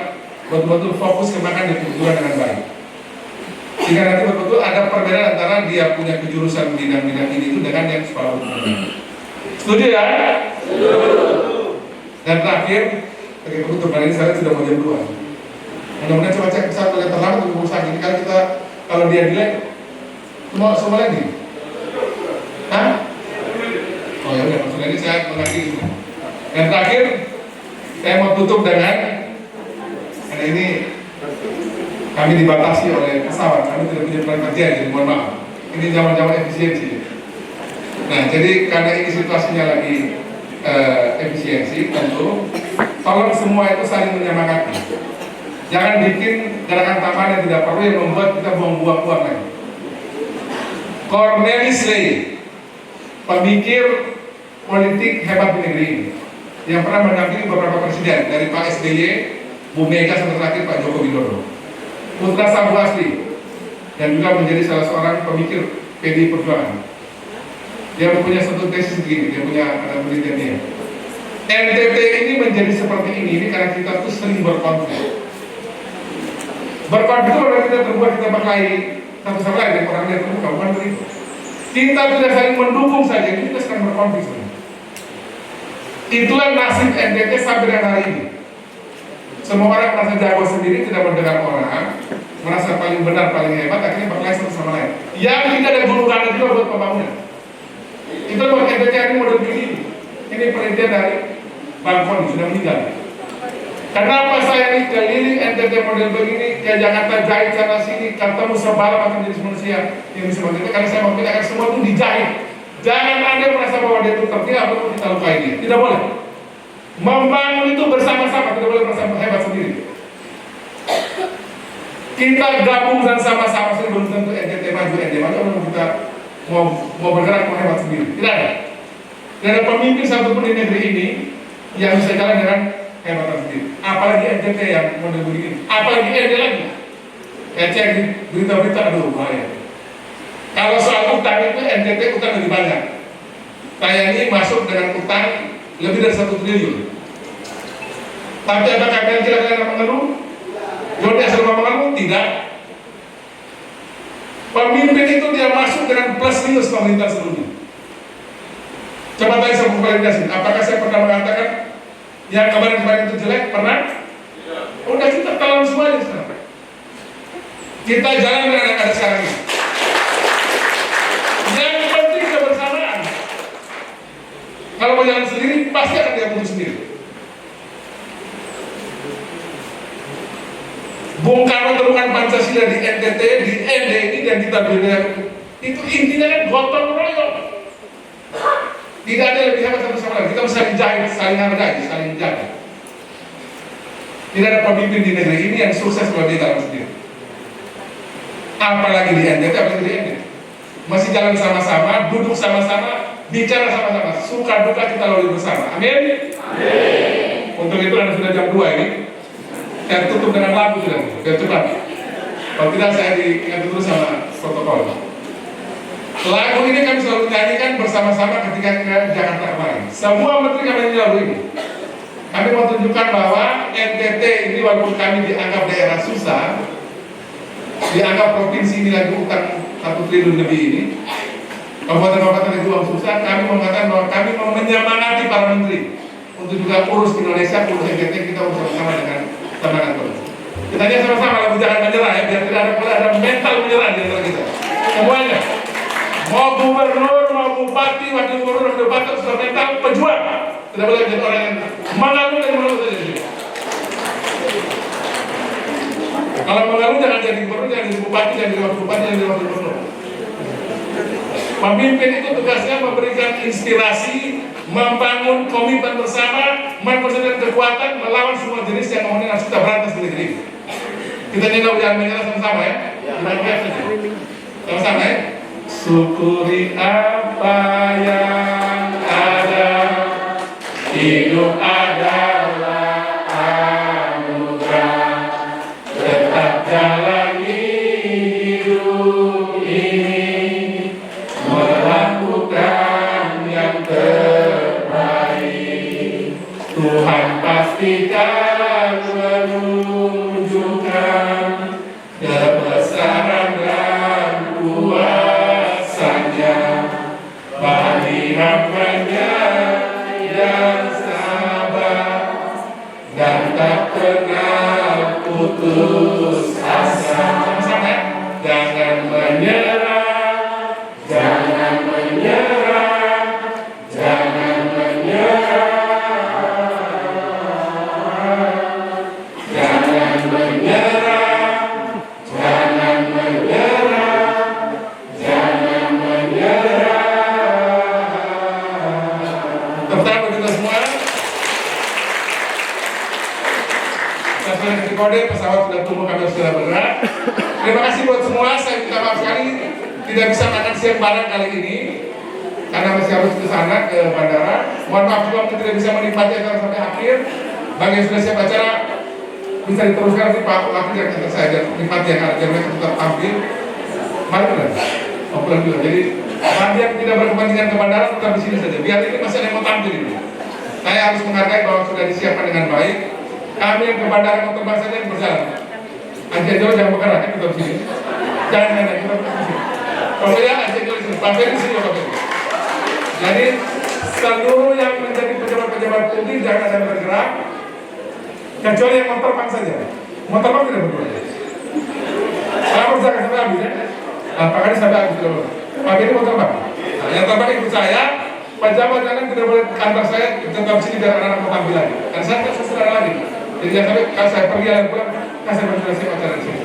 betul-betul fokus kemakan di kejuruan dengan baik. Sehingga nanti betul-betul ada perbedaan antara dia punya kejurusan bidang-bidang ini itu dengan yang sekolah umum. Setuju ya? Dan terakhir, sebagai penutup kali ini saya sudah mau jam 2. Mudah-mudahan coba cek pesawat oleh terlambat untuk usaha ini. Kan kita kalau dia delay, semua lagi. Hah? Oh ya udah, maksudnya ini saya mengakhiri. Dan terakhir, saya mau tutup dengan karena ini kami dibatasi oleh pesawat, kami tidak punya plan kerja, jadi mohon maaf. Ini zaman-zaman efisiensi. Nah, jadi karena ini situasinya lagi efisiensi, tentu tolong semua itu saling menyemangati. Jangan bikin gerakan tambahan yang tidak perlu yang membuat kita buang-buang uang lagi. Cornelis Ley, pemikir politik hebat di negeri ini, yang pernah mendampingi beberapa presiden dari Pak SBY, Bu Mega sampai terakhir Pak Joko Widodo. Putra Sabu Asli, dan juga menjadi salah seorang pemikir PDI Perjuangan. Dia punya satu tesis begini, dia punya penelitian dia. NTT ini menjadi seperti ini karena kita tuh sering berkonflik. Berkonflik itu kalau kita terbuat kita berkelahi satu sama lain, dan orang lihat terbuka, bukan begitu. Kita tidak saling mendukung saja, ini kita sedang berkonflik sebenarnya. Itulah nasib NTT sampai dengan hari ini. Semua orang merasa jago sendiri, tidak mendengar orang, merasa paling benar, paling hebat, akhirnya berkelahi satu sama lain. Yang tidak ada gulungan juga buat pembangunan. Itu buat NTT ini model begini. Ini penelitian dari Bang Koni, sudah meninggal. Kenapa saya ini keliling NTT model begini, ke Jakarta jahit sana sini, ketemu sebalap akan jadi manusia yang bisa begitu, karena saya mau akan semua itu dijahit. Jangan Anda merasa bahwa dia itu tertinggal atau kita lukai dia, tidak boleh. Membangun itu bersama-sama, tidak boleh bersama hebat sendiri. Kita gabung dan sama-sama sendiri, belum tentu NTT maju, kalau kita mau bergerak mau hebat sendiri, tidak ada. Tidak ada pemimpin satupun di negeri ini yang bisa jalan dengan hebatan sendiri. Apalagi NTT yang model begini, apalagi NTT lagi. Saya cek di berita-berita, aduh bahaya. Kalau soal utang itu NTT utang lebih banyak. Saya ini masuk dengan utang lebih dari 1 triliun. Tapi apakah kalian kira-kira mengeluh? Jody asal mengeluh? Tidak. Pemimpin itu dia masuk dengan plus minus pemerintah sebelumnya. Coba tanya saya validasi. Apakah saya pernah mengatakan yang kemarin itu jelek? Pernah? Udah kita tahu semuanya sekarang. Kita jalan dengan yang ada sekarang ini. Yang penting kebersamaan. Kalau mau jalan sendiri, pasti akan dia butuh sendiri. Bung Karno temukan Pancasila di NTT, di ND ini, dan kita berdiri. Itu intinya kan gotong royong. Tidak ada lebih hebat satu sama lain. Kita saling jahit, saling hargai, saling jaga. Tidak ada pemimpin di negeri ini yang sukses kalau dia jalan sendiri. Apalagi di NTT, apalagi di ND. Masih jalan sama-sama, duduk sama-sama, bicara sama-sama. Suka duka kita lalui bersama. Amin. Amin. Untuk itu Anda sudah jam 2 ini. Saya tutup dengan lagu sudah, biar cepat. Kalau tidak saya diingat terus sama protokol. Lagu ini kami selalu nyanyikan bersama-sama ketika ke Jakarta kemarin. Semua menteri kami nyanyi lagu ini. Kami mau tunjukkan bahwa NTT ini walaupun kami dianggap daerah susah, dianggap provinsi ini lagi utang 1 triliun lebih ini, kabupaten-kabupaten lagi uang susah, kami mengatakan bahwa kami mau menyemangati para menteri untuk juga urus Indonesia, urus NTT, kita urus bersama dengan teman terus. Kita aja sama-sama lagu jangan menyerah ya, biar tidak ada mental menyerah di antara kita. Semuanya. Mau gubernur, mau bupati, wakil gubernur, wakil bupati, sudah mental pejuang. Tidak boleh jadi orang yang mengalu dan mengalu saja. Kalau mengalu jangan jadi gubernur, jangan jadi bupati, jangan jadi wakil bupati, jangan jadi wakil gubernur. Pemimpin itu tugasnya memberikan inspirasi, membangun komitmen bersama, mempersatukan kekuatan melawan semua jenis yang kemudian harus kita berantas di negeri. Kita nyanyi yang menyala sama-sama ya. Sama-sama ya. Syukuri apa yang ada, hidup adalah anugerah, tetap jalani hidup ini, melakukan yang terbaik. Tuhan pastikan menunjukkan kebesaran dan kuasa-Nya bagi hamba-Nya yang sabar dan tak pernah putus asa. Sama-sama, jangan menyerah, jangan menyerah, jangan menyerah, jangan menyerah, jangan menyerah, jangan menyerah. Tepuk tangan bagi kita semua. Kita sudah kasih kode, pesawat sudah tumbuh, kami sudah bergerak. Terima kasih buat semua. Saya minta maaf sekali tidak bisa makan siang bareng kali ini karena masih harus ke sana ke bandara. Mohon maaf juga mungkin tidak bisa menikmati acara sampai akhir. Bagi yang sudah siap acara bisa diteruskan nanti Pak Wakil yang akan saya nikmati yang ada mereka tetap tampil. Mari kita pulang juga. Jadi bagi yang tidak berkepentingan ke bandara tetap di sini saja. Biar ini masih ada yang mau tampil ini. Saya harus menghargai bahwa sudah disiapkan dengan baik. Kami yang ke bandara mau terbang saja yang berjalan. Aceh Jawa jangan bergerak, kita di sini. Jangan kita di sini. Kalau ya Aceh Jawa di sini, Pak Ferry di sini, Pak Ferry. Jadi seluruh yang menjadi pejabat-pejabat publik jangan ada yang bergerak, kecuali yang mau terbang saja. Mau terbang tidak bergerak. Saya harus jaga sampai habis ya. Nah, Pak Kadi sampai habis dulu. Pak Ferry mau terbang. Nah, yang terbang ikut saya. Pejabat jangan tidak boleh kantor saya tetap sini biar anak-anak mau tampil lagi. Dan saya tidak saudara lagi. Jadi jangan sampai kalau saya pergi dan pulang, saya berjelasin acara di sini.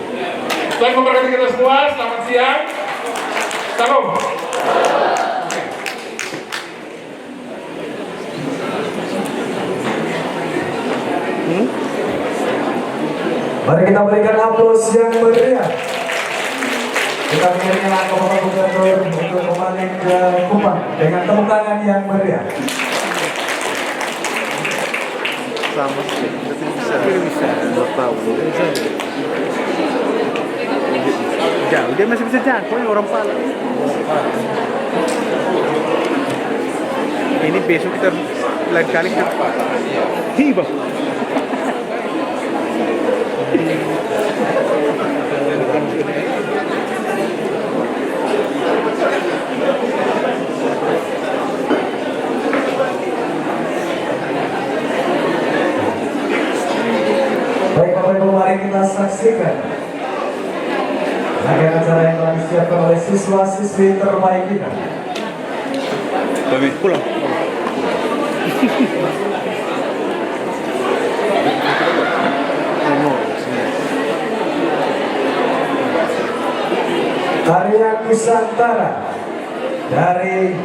Tuhan memberkati kita semua. Selamat siang. Salam. Mari kita berikan aplaus yang meriah. Kita mengirimkan Bapak Gubernur untuk kembali ke Kupang dengan tepuk tangan yang meriah. Sama sih, tapi bisa 2 tahun. Jauh, dia masih bisa jangkau yang orang Pala. Ini besok kita lain kali kita tiba. Baik Bapak Ibu, mari kita saksikan rangkaian acara yang telah disiapkan oleh siswa-siswi terbaik kita. Kami pulang. Tarian Nusantara dari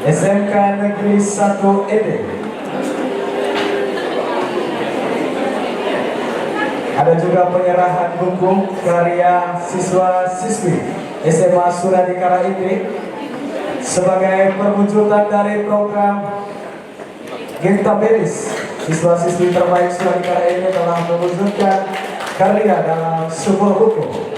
SMK Negeri 1 Ede. Ada juga penyerahan buku karya siswa-siswi SMA Suradikara ini sebagai perwujudan dari program Gintabelis. Siswa-siswi terbaik Suradikara ini telah mewujudkan karya dalam sebuah buku.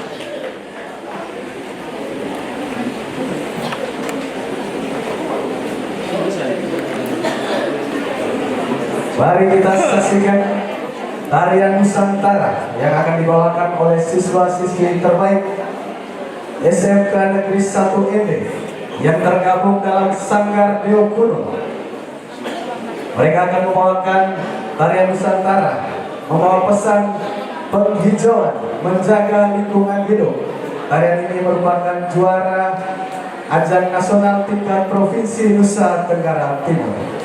Mari kita saksikan tarian Nusantara yang akan dibawakan oleh siswa-siswi terbaik SMK Negeri 1 Ede yang tergabung dalam Sanggar Dio Kuno. Mereka akan membawakan tarian Nusantara, membawa pesan penghijauan, menjaga lingkungan hidup. Tarian ini merupakan juara ajang nasional tingkat provinsi Nusa Tenggara Timur.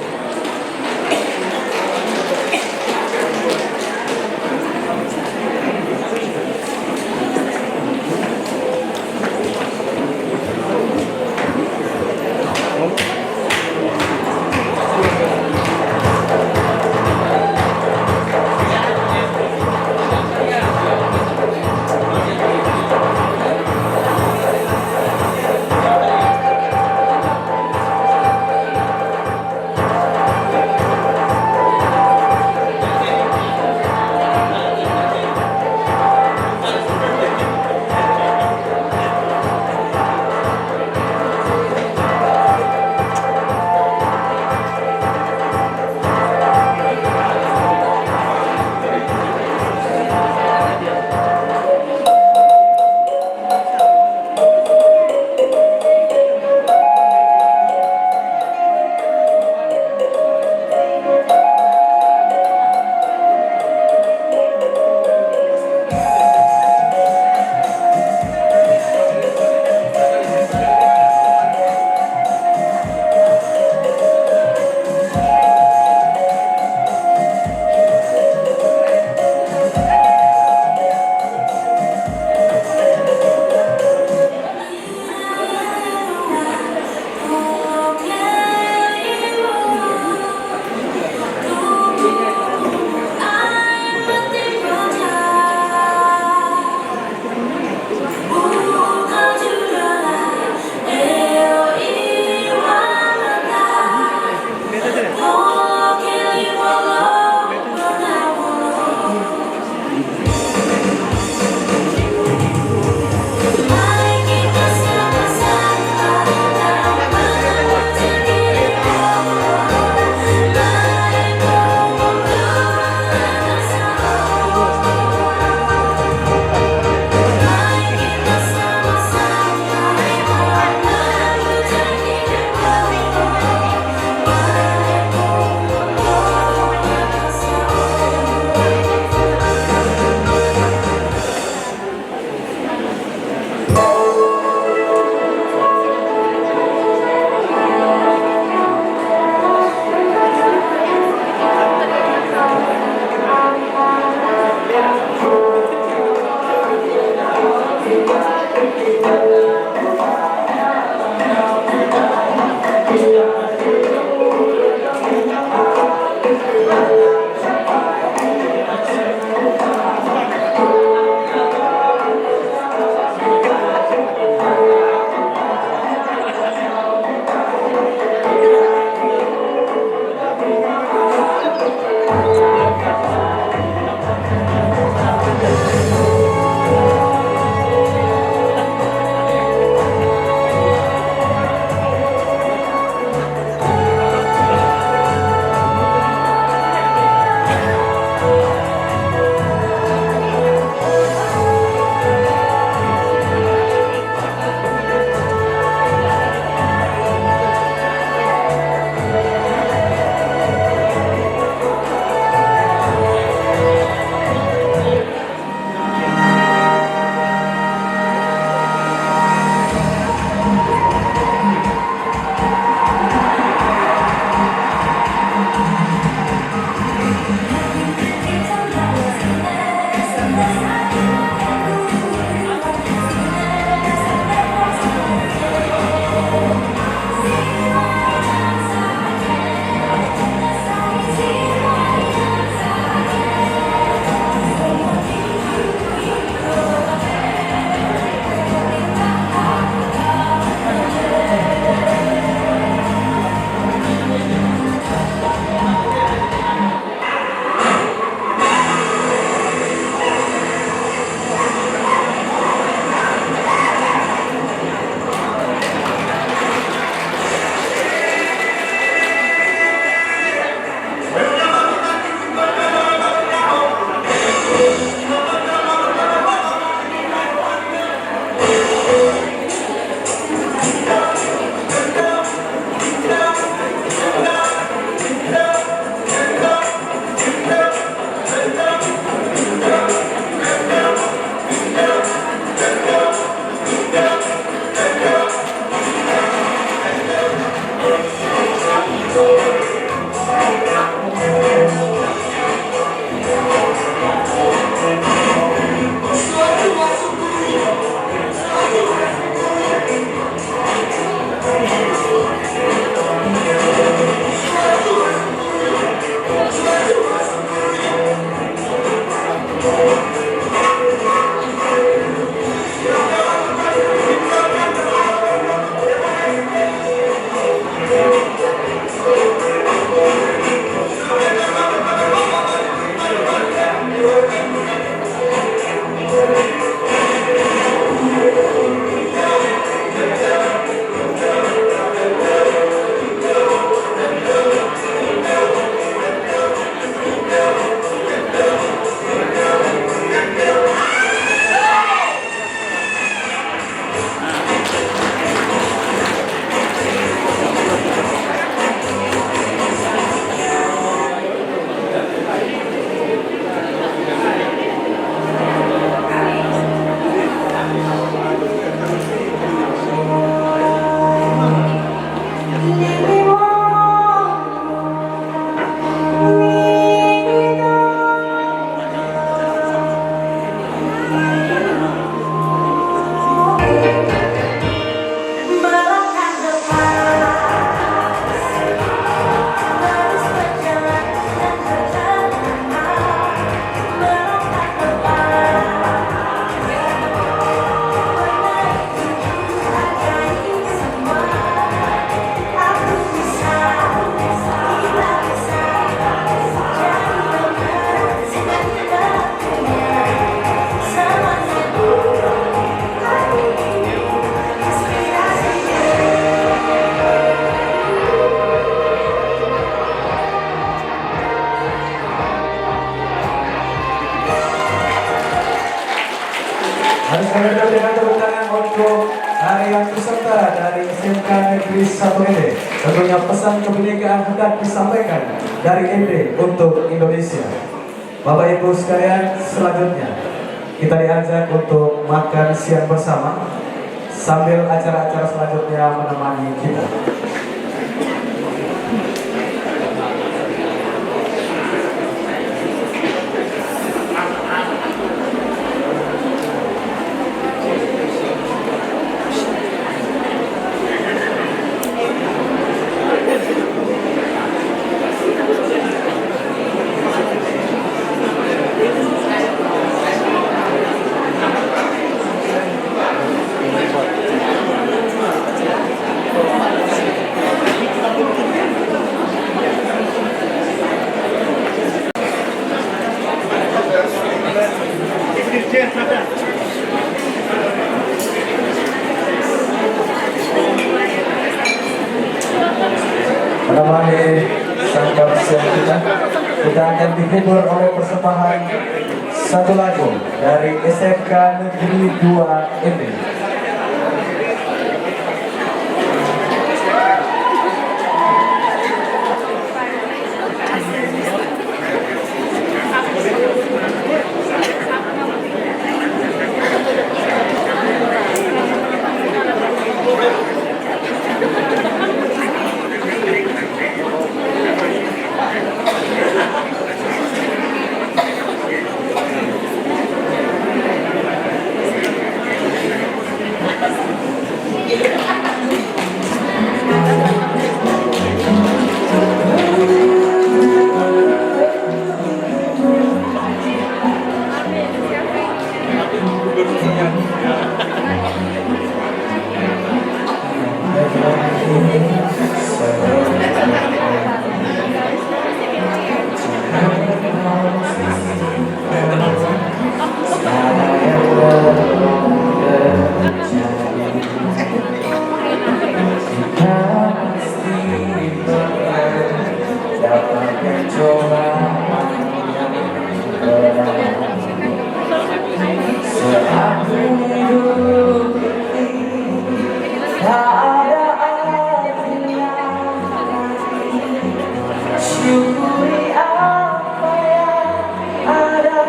Harus saya dengan tepuk tangan untuk harian peserta dari SMK Negeri 1 ED. Tentunya pesan kebinekaan akan disampaikan dari ED untuk Indonesia. Bapak Ibu sekalian, selanjutnya kita diajak untuk makan siang bersama sambil acara-acara selanjutnya menemani kita. Menemani santap siang kita akan dihibur oleh persembahan satu lagu dari SMK Negeri 2 ED. Syukuri apa yang ada,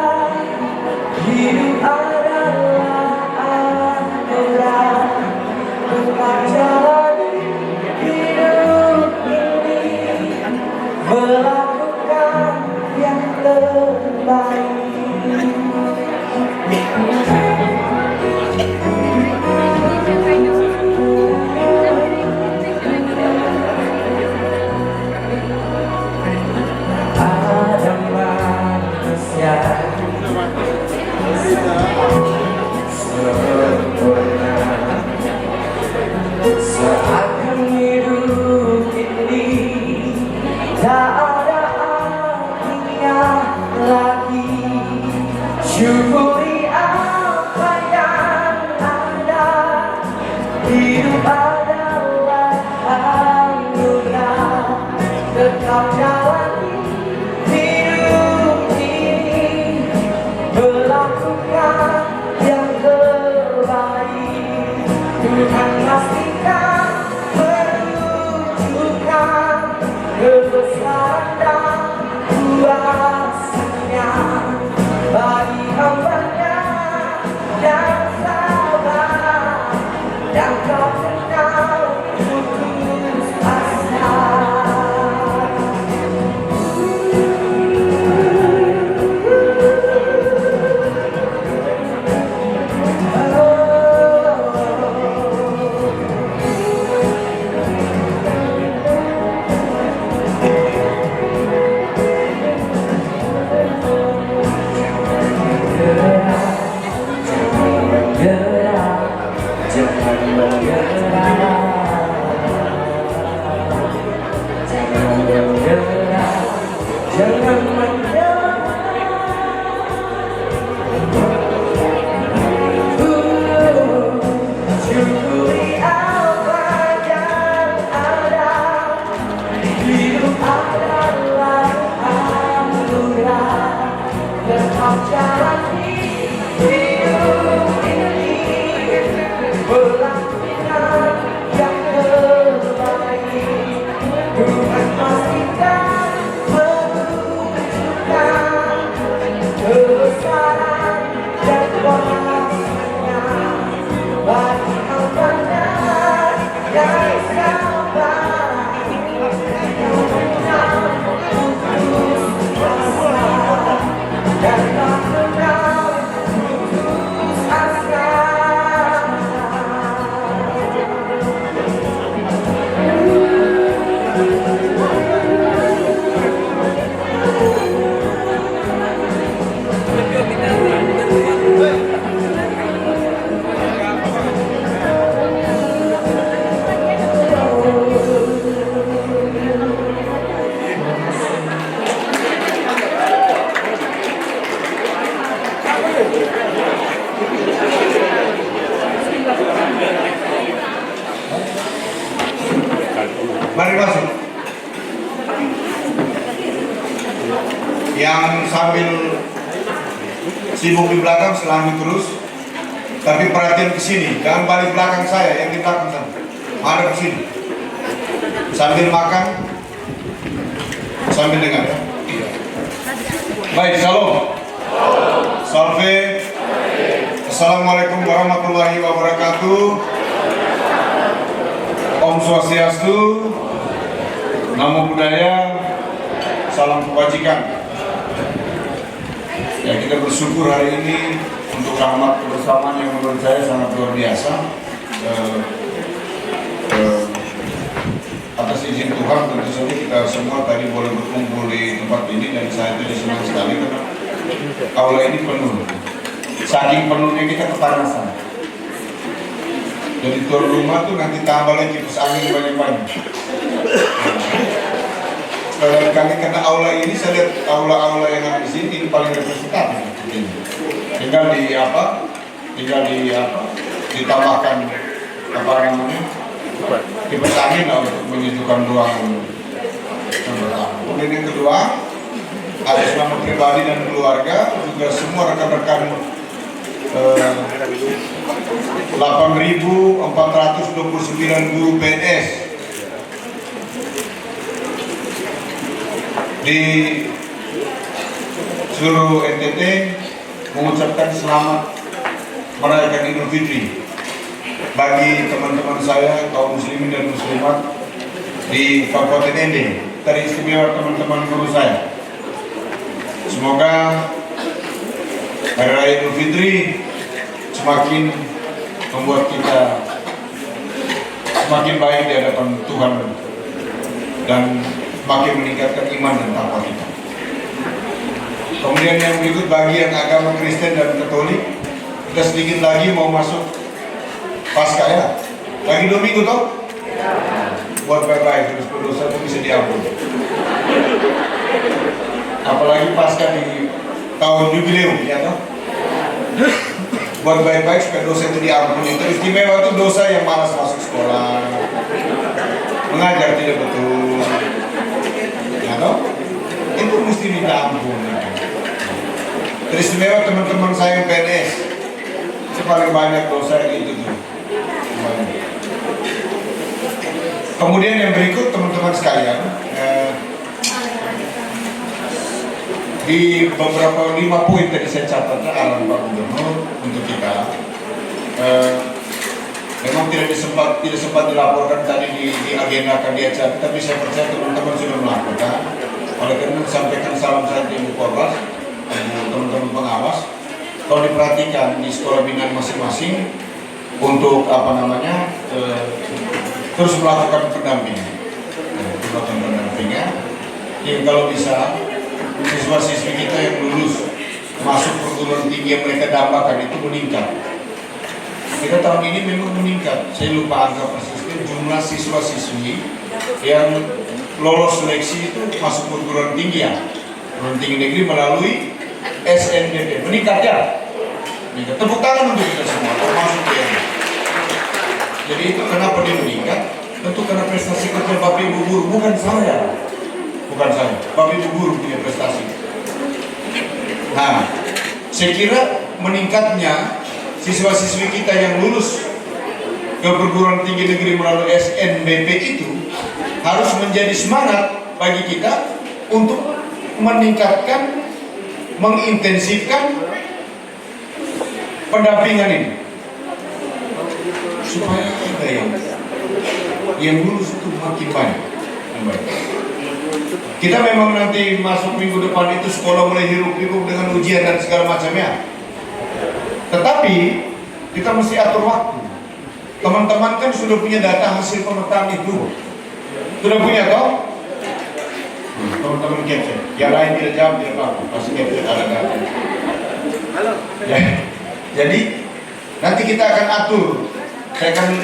hidup adalah anugerah. Tetap jalani hidup ini, melakukan yang terbaik. Ada manusia sempurna, seakan hidup ini tak ada artinya lagi. Syukuri apa yang ada, hidup adalah anugerah. Tetap jalani hidup ini, melakukan yang terbaik. Tuhan pastikan menunjukkan kebesaran dan kuasa-Nya bagi hamba-Nya yang sabar dan kau kenal putus asa. Jangan menyerah. Syukuri apa yang ada, hidup adalah anugerah. Tetap jalani hidup ini, melakukan yang terbaik. Tuhan pastikan menunjukkan kebesaran dan kuasa-Nya bagi hamba-Nya yang sabar. Kau kenal putus asa dan tak kenal putus asa. Mari masuk. Yang sambil sibuk di belakang silahkan terus. Tapi perhatian ke sini, jangan balik belakang saya, yang di belakang sana. Ada ke sini. Sambil makan, sambil dengar. Baik, shalom. Salve. Assalamualaikum warahmatullahi wabarakatuh. Om Swastiastu, Namo Buddhaya, salam kebajikan. Ya, kita bersyukur hari ini untuk rahmat kebersamaan yang menurut saya sangat luar biasa. Atas izin Tuhan tentu saja kita semua tadi boleh berkumpul di tempat ini dan saya tadi senang sekali karena aula ini penuh. Saking penuhnya kita kepanasan. Jadi tuan rumah tuh nanti tambah lagi kipas angin banyak-banyak. Kali karena aula ini saya lihat aula-aula yang ada di sini ini paling representatif. Tinggal ditambahkan apa namanya kipas angin lah untuk menyejukkan ruangan. Kemudian yang kedua, atas nama pribadi dan keluarga juga semua rekan-rekan 8.429 guru PNS di seluruh NTT mengucapkan selamat merayakan Idul Fitri bagi teman-teman saya kaum muslimin dan muslimat di Kabupaten ND, teristimewa teman-teman guru saya. Semoga Hari Raya Idul Fitri semakin membuat kita semakin baik di hadapan Tuhan dan semakin meningkatkan iman dan takwa kita. Kemudian yang berikut bagi yang agama Kristen dan Katolik, kita sedikit lagi mau masuk Paskah ya. Lagi 2 minggu toh? Buat baik-baik, terus berdosa itu bisa diampuni. Apalagi Paskah di tahun jubileum ya toh? Buat baik-baik supaya dosa itu diampuni. Teristimewa itu dosa yang malas masuk sekolah, mengajar tidak betul, ya toh? Itu mesti minta ampun. Teristimewa teman-teman saya yang PNS, paling banyak dosa itu tuh. Kemudian yang berikut teman-teman sekalian, di beberapa 5 poin tadi saya catat arahan Pak Gubernur untuk kita. Memang tidak sempat dilaporkan tadi di agenda akan di acara, tapi saya percaya teman-teman sudah melakukan. Oleh karena sampaikan salam saya di Ibu Korwas, teman-teman pengawas. Kalau diperhatikan di sekolah binaan masing-masing untuk terus melakukan pendampingan. Yang kalau bisa siswa-siswi kita yang lulus masuk perguruan tinggi yang mereka dambakan itu meningkat. Kita tahun ini memang meningkat. Saya lupa angka persisnya jumlah siswa-siswi yang lolos seleksi itu masuk perguruan tinggi ya, perguruan tinggi negeri melalui SNBP meningkat ya. Meningkat. Tepuk tangan untuk kita semua termasuk ya. Jadi itu kenapa dia meningkat? Tentu karena prestasi kerja Bapak Ibu guru, bukan saya. Bapak Ibu guru punya prestasi. Nah, saya kira meningkatnya siswa-siswi kita yang lulus ke perguruan tinggi negeri melalui SNBP itu harus menjadi semangat bagi kita untuk meningkatkan, mengintensifkan pendampingan ini supaya kita yang lulus itu makin banyak. Kita memang nanti masuk minggu depan itu sekolah mulai hiruk-pikuk dengan ujian dan segala macamnya. Tetapi kita mesti atur waktu. Teman-teman kan sudah punya data hasil pemetaan itu. Sudah punya toh? Teman-teman capture. Yang lain tidak jawab, tidak apa-apa. Pasti capture ada data. Ya. Jadi nanti kita akan atur. Saya akan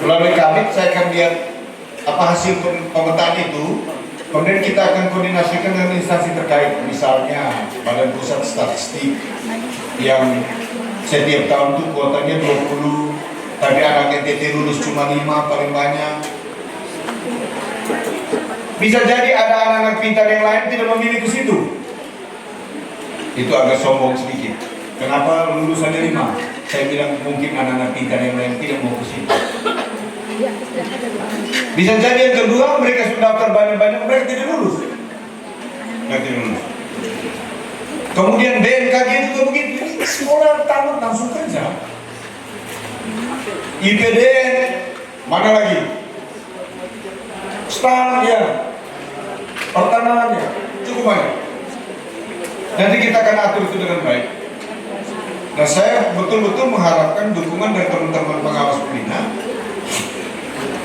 melalui kabit, saya akan lihat apa hasil pemetaan itu. Kemudian kita akan koordinasikan dengan instansi terkait, misalnya Badan Pusat Statistik yang setiap tahun itu kuotanya 20, tapi anak NTT lulus cuma 5 paling banyak. Bisa jadi ada anak-anak pintar yang lain tidak memilih ke situ. Itu agak sombong sedikit. Kenapa lulusannya 5? Saya bilang mungkin anak-anak pintar yang lain tidak mau ke situ. Bisa jadi yang kedua, mereka sudah daftar banyak-banyak, mereka tidak lulus. Kemudian BMKG juga begitu, sekolah tamat langsung kerja. IPDN, mana lagi? STAN ya, pertanahannya, cukup banyak. Nanti kita akan atur itu dengan baik. Nah, saya betul-betul mengharapkan dukungan dari teman-teman pengawas pembina,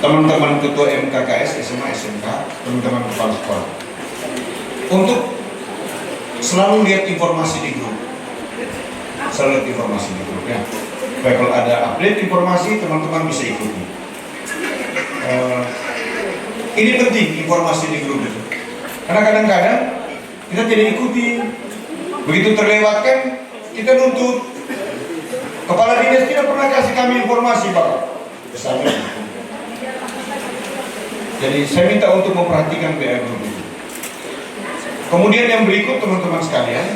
teman-teman ketua MKKS, SMA, SMK, teman-teman kepala sekolah, untuk selalu lihat informasi di grup. selalu lihat informasi di grupnya. Baik, kalau ada update informasi teman-teman bisa ikuti. Ini penting informasi di grup itu, karena kadang-kadang kita tidak ikuti, begitu terlewatkan kita nuntut. Kepala dinas tidak pernah kasih kami informasi, Pak. Jadi saya minta untuk memperhatikan BA Group itu. Kemudian yang berikut teman-teman sekalian,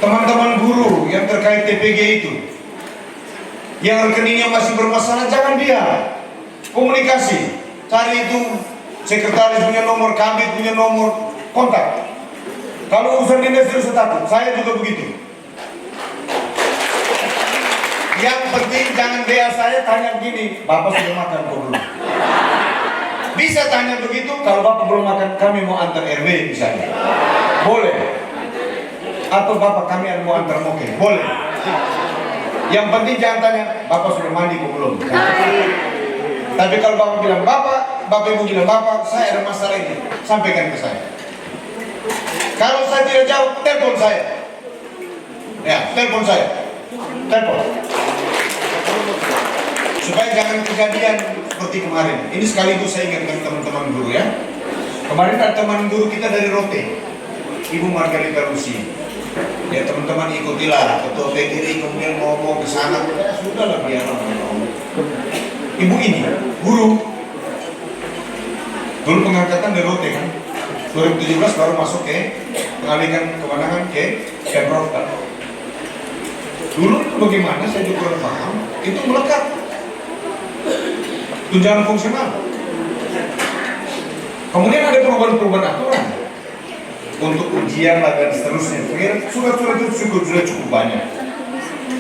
teman-teman guru yang terkait TPG itu, yang rekeningnya masih bermasalah, jangan diam, komunikasi, cari itu sekretaris punya nomor, kabit punya nomor, kontak. Kalau urusan dinas terus takut, saya juga begitu. Yang penting jangan dia saya tanya begini, Bapak sudah makan kok belum? Bisa tanya begitu, kalau Bapak belum makan, kami mau antar RW misalnya. Boleh. Atau Bapak kami mau antar moke. Boleh. Yang penting jangan tanya, Bapak sudah mandi kok belum? Tapi kalau Bapak bilang Bapak Ibu bilang Bapak, saya ada masalah ini, sampaikan ke saya. Kalau saya tidak jawab, telepon saya. Ya, telepon saya. Telepon. Supaya jangan kejadian seperti kemarin. Ini sekaligus saya ingatkan teman-teman guru ya. Kemarin ada teman guru kita dari Rote, Ibu Margarita Lucy. Ya teman-teman ikutilah, ketua PGRI kemudian ngomong ke sana, ya sudahlah biar ngomong. Ibu ini guru, dulu pengangkatan dari Rote kan, 2017 baru masuk ke pengalihan kewenangan ke Pemprov kan. Dulu bagaimana saya juga kurang paham, itu melekat tunjangan fungsional. Kemudian ada perubahan-perubahan aturan untuk ujian dan seterusnya. Surat-surat itu sudah cukup banyak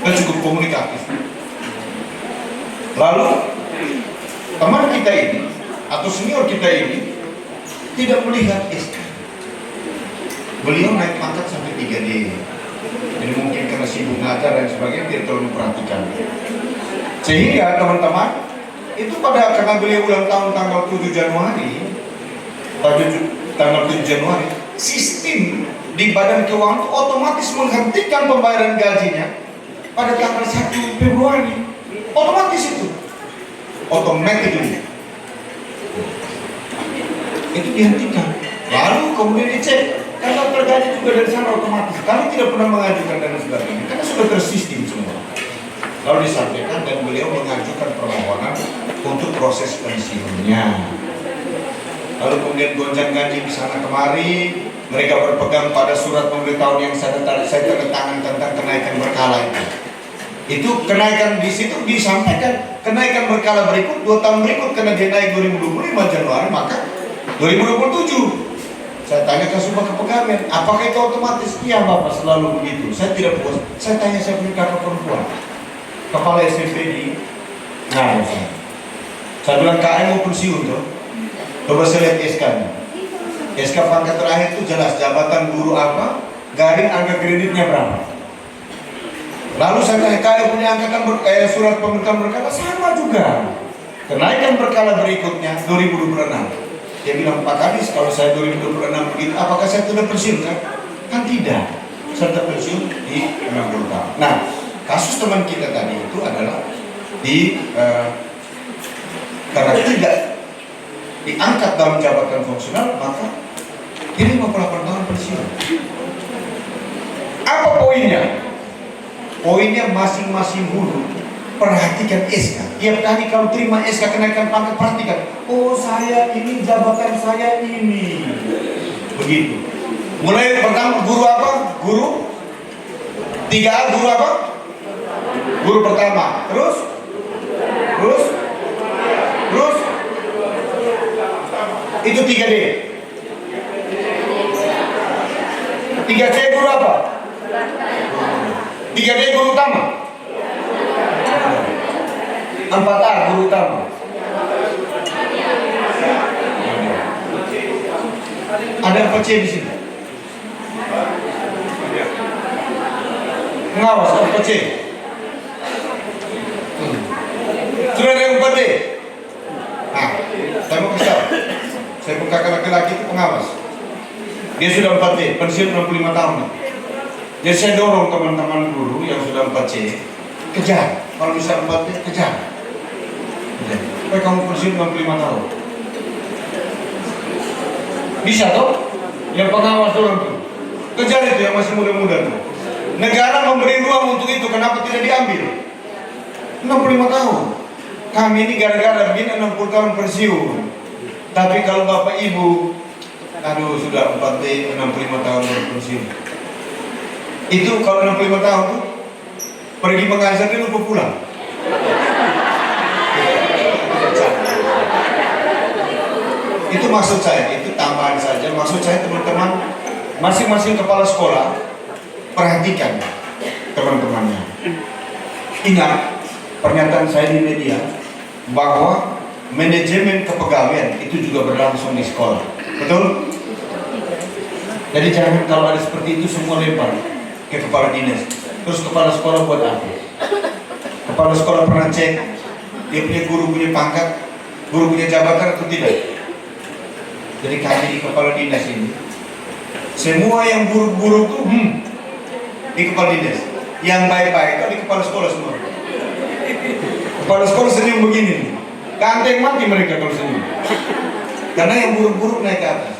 dan cukup komunikatif. Lalu teman kita ini atau senior kita ini tidak melihat SK. Beliau naik pangkat sampai 3D. Jadi mungkin karena sibuk ngajar dan sebagainya tidak terlalu memperhatikan. Sehingga teman-teman itu karena beliau ulang tahun tanggal 7 Januari, sistem di Badan Keuangan itu otomatis menghentikan pembayaran gajinya pada tanggal 1 Februari. Otomatis itu. Automatically. Itu dihentikan. Lalu kemudian dicek, karena tergaji juga dari sana otomatis. Kami tidak pernah mengajukan dan sebagainya, karena sudah tersistem semua. Lalu disampaikan dan beliau mengajukan permohonan untuk proses pensiunnya. Lalu kemudian gonjang ganjing di sana kemari, mereka berpegang pada surat pemberitahuan yang saya tanda tangan tentang kenaikan berkala itu. Itu kenaikan di situ disampaikan kenaikan berkala berikut 2 tahun berikut karena dia naik 2025 Januari maka 2027. Saya tanya ke Subah Kepegawaian, apakah itu otomatis? Iya Bapak, selalu begitu. Saya tidak puas. Saya tanya saya punya kakak perempuan, kepala SMP di saya bilang KM mau pensiun tuh. Coba saya lihat SK-nya. SK pangkat terakhir itu jelas jabatan guru apa, garing angka kreditnya berapa. Lalu saya tanya KM punya angkatan surat pemerintahan berkala sama juga. Kenaikan berkala berikutnya 2026. Dia bilang, Pak Kadis, kalau saya 2026 begitu, apakah saya sudah pensiun? Kan tidak. Saya tetap pensiun di 60 tahun. Nah, kasus teman kita tadi itu adalah karena tidak diangkat dalam jabatan fungsional, maka ini 58 tahun pensiun. Apa poinnya? Poinnya masing-masing guru perhatikan SK. Tiap kali kalau terima SK kenaikan pangkat perhatikan. Oh saya ini jabatan saya ini. Begitu. Mulai pertama guru apa? Guru 3A guru apa? Guru pertama. Terus itu 3D. 3C guru apa? 3D guru utama. 4A guru utama. Ada 4C di sini. Pengawas 4C. Sudah ada yang 4D. Nah, saya mau kasih tahu. Saya buka laki-laki itu pengawas. Dia sudah 4D, pensiun 65 tahun. Jadi saya dorong teman-teman guru yang sudah 4C, kejar. Kalau bisa 4C, kejar. Supaya kamu pensiun 65 tahun. Bisa toh? Yang pengawas dorong tuh. Kejar itu yang masih muda-muda tuh. Negara memberi ruang untuk itu, kenapa tidak diambil? 65 tahun. Kami ini gara-gara begini 60 tahun pensiun. Tapi kalau bapak ibu, aduh sudah 4D 65 tahun pensiun. Itu kalau 65 tahun tuh pergi mengajar dia lupa pulang. Itu maksud saya, itu tambahan saja. Maksud saya teman-teman, masing-masing kepala sekolah perhatikan teman-temannya. Ingat pernyataan saya di media bahwa manajemen kepegawaian itu juga berlangsung di sekolah. Betul? Jadi jangan kalau ada seperti itu semua lempar ke kepala dinas. Terus kepala sekolah buat apa? Kepala sekolah pernah cek dia punya guru punya pangkat, guru punya jabatan atau tidak? Jadi kami di kepala dinas ini semua yang buruk-buruk tuh di kepala dinas, yang baik-baik itu di kepala sekolah semua. Kepala sekolah senyum begini, kanteng mati mereka kalau senyum. Karena yang buruk-buruk naik ke atas.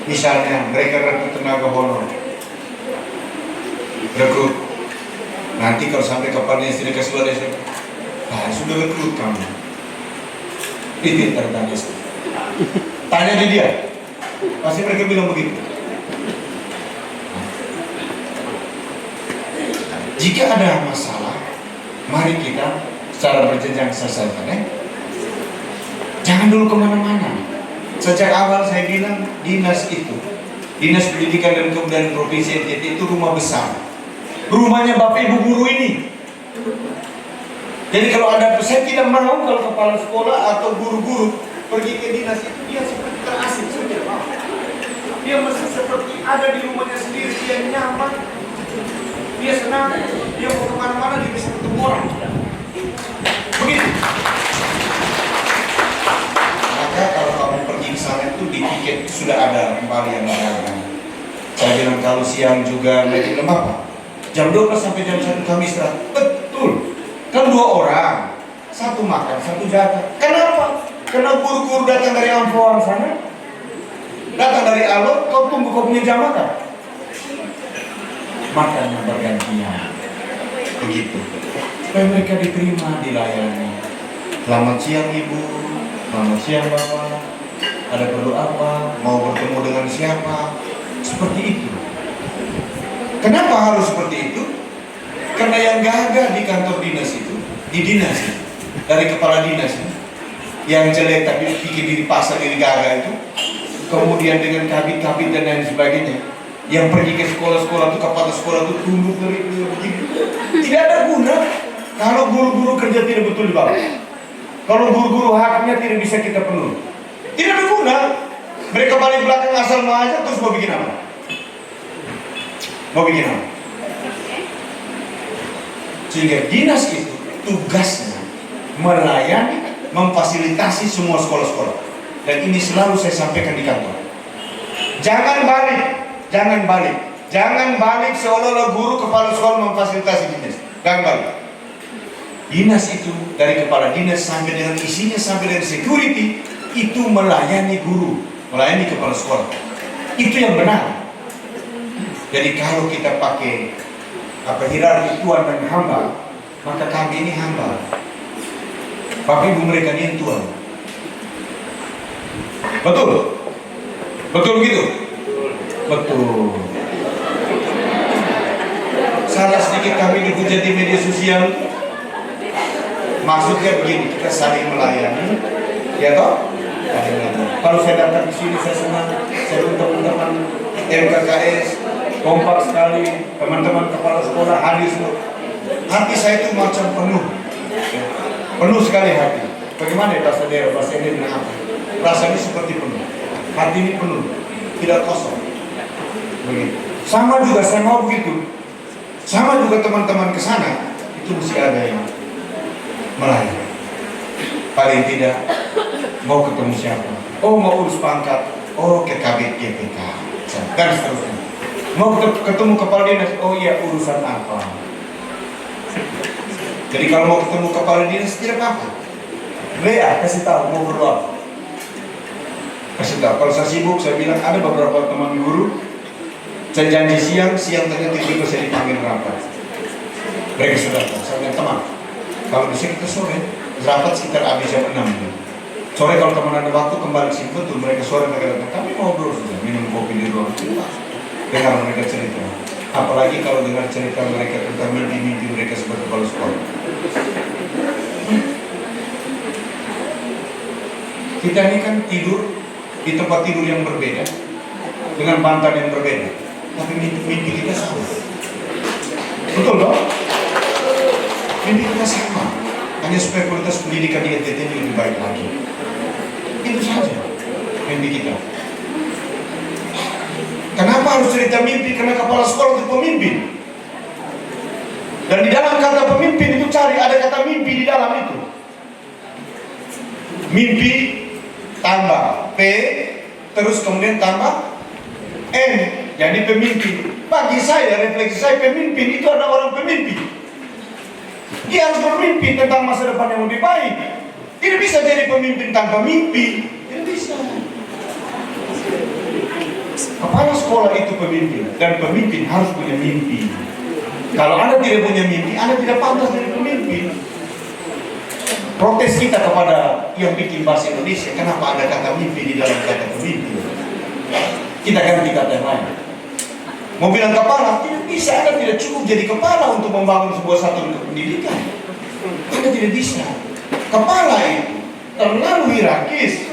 Misalnya mereka rekrut tenaga honor, rekrut. Nanti kalau sampai kepala dinas tidak kasih wadah, sudah rekrut kamu. Itu tertanya. Tanya di dia, pasti mereka bilang begitu. Jika ada masalah, mari kita secara berjenjang selesaikan. Jangan dulu kemana-mana. Sejak awal saya bilang dinas itu, Dinas Pendidikan dan Kebudayaan Provinsi NTT itu rumah besar. Rumahnya Bapak Ibu guru ini. Jadi kalau ada, saya tidak mau kalau kepala sekolah atau guru-guru pergi ke dinas itu dia seperti terasing, saya tidak mau. Dia mesti seperti ada di rumahnya sendiri, dia nyaman, dia senang, dia mau kemana-mana dia bisa ketemu orang. Begitu. Maka kalau kamu pergi ke sana itu di tiket itu sudah ada kembalian layanan. Saya bilang kalau siang juga naik ke apa? Jam 12 sampai jam 1 kami istirahat. Betul. Kan 2 orang, 1 makan, 1 jaga. Kenapa? Karena guru-guru datang dari Amphoan sana, datang dari Alor, kau tunggu kau punya jam makan. Makannya bergantian. Begitu. Supaya mereka diterima, dilayani. Selamat siang Ibu, selamat siang Bapak. Ada perlu apa? Mau bertemu dengan siapa? Seperti itu. Kenapa harus seperti itu? Karena yang gagah di kantor dinas itu, di dinas itu, dari kepala dinas itu, yang jelek tapi bikin diri paksa diri gagah itu, kemudian dengan kabit-kabit dan lain sebagainya, yang pergi ke sekolah-sekolah itu, kepala sekolah itu tunduk dari begini, tidak ada guna. Kalau guru-guru kerja tidak betul di bawah, kalau guru-guru haknya tidak bisa kita penuhi, tidak ada guna. Mereka balik belakang asal mau aja, terus mau bikin apa? Mau bikin apa? Sehingga dinas itu tugasnya melayani, memfasilitasi semua sekolah-sekolah. Dan ini selalu saya sampaikan di kantor. Jangan balik seolah-olah guru kepala sekolah memfasilitasi dinas. Jangan balik. Dinas itu dari kepala dinas sampai dengan isinya sampai dengan security itu melayani guru, melayani kepala sekolah. Itu yang benar. Jadi kalau kita pakai hierarki tuan dan hamba, maka kami ini hamba. Bapak Ibu mereka ini tuan. Betul? Betul begitu? Betul. Salah sedikit kami dihujat di media sosial. Maksudnya begini, kita saling melayani, ya toh? Kalau saya datang di sini saya senang, saya teman-teman MKKS kompak sekali, teman-teman kepala sekolah hadir semua. Hati saya itu macam penuh sekali hati. Bagaimana ya bahasa daerah, bahasa ini dengan apa? Rasanya seperti penuh. Hati ini penuh, tidak kosong. Begitu. Sama juga saya mau begitu. Sama juga teman-teman ke sana itu mesti ada yang melayani. Paling tidak mau ketemu siapa? Oh mau urus pangkat. Oh ke KBG GPK dan seterusnya. Mau ketemu kepala dinas, oh iya urusan apa? Jadi kalau mau ketemu kepala dinas tidak apa-apa. WA kasih tahu mau berdoa. Kasih tahu. Kalau saya sibuk saya bilang ada beberapa teman guru. Saya janji siang ternyata tiba-tiba saya dipanggil rapat. Mereka sudah tahu. Saya bilang teman, kalau bisa kita sore rapat sekitar habis jam 6. Sore kalau teman ada waktu kembali sini betul mereka sore mereka datang. Kami ngobrol sudah minum kopi di ruang dengar mereka cerita. Apalagi kalau dengar cerita mereka tentang mimpi-mimpi mereka sebagai kepala sekolah. Kita ini kan tidur di tempat tidur yang berbeda dengan bantal yang berbeda, tapi mimpi kita sama. Betul dong? Mimpi kita sama, hanya supaya kualitas pendidikan di NTT ini lebih baik lagi. Itu saja mimpi kita. Kenapa harus cerita mimpi? Karena kepala sekolah itu pemimpin. Dan di dalam kata pemimpin itu cari ada kata mimpi di dalam itu. Mimpi tambah P terus kemudian tambah N, jadi pemimpin. Bagi saya, refleksi saya, pemimpin itu adalah orang pemimpin. Dia harus bermimpi tentang masa depan yang lebih baik. Tidak bisa jadi pemimpin tanpa mimpi. Tidak bisa. Kepala sekolah itu pemimpin, dan pemimpin harus punya mimpi. Kalau Anda tidak punya mimpi, Anda tidak pantas jadi pemimpin. Protes kita kepada yang bikin bahasa Indonesia, kenapa ada kata mimpi di dalam kata pemimpin? Kita ganti kata yang lain. Mau bilang kepala, tidak bisa. Anda tidak cukup jadi kepala untuk membangun sebuah satuan pendidikan. Anda tidak bisa. Kepala itu terlalu hierarkis.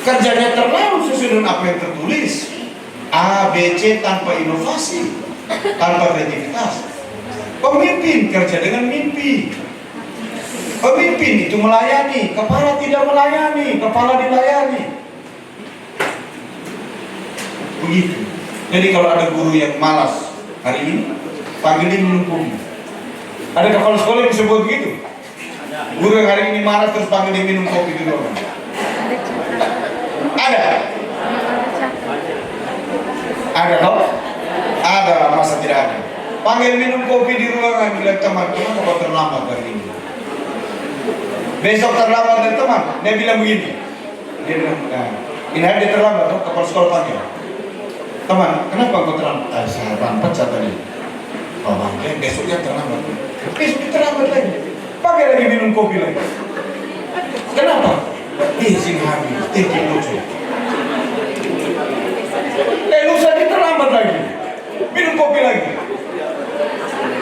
Kerjanya terlalu sesuai dengan apa yang tertulis. A, B, C tanpa inovasi, tanpa kreativitas. Pemimpin kerja dengan mimpi. Pemimpin itu melayani, kepala tidak melayani, kepala dilayani. Begitu. Jadi kalau ada guru yang malas hari ini, panggil dia minum kopi. Ada kepala sekolah yang bisa buat begitu? Guru yang hari ini malas terus panggil dia minum kopi di ruangan. Ada? Ada toh? Ada lah, masa tidak ada. Panggil minum kopi di ruangan, bilang teman, kenapa kau terlambat hari ini? Besok terlambat dari teman, dia bilang begini. Dia bilang, ini hari dia terlambat, toh? Kepala sekolah panggil. Teman, kenapa kau terlambat? Saya pecat tadi. Oh bang, besoknya terlambat. Besoknya terlambat lagi. Pakai lagi minum kopi lagi. Kenapa? Izin habis, izin lucu. Lusa dia terlambat lagi. Minum kopi lagi.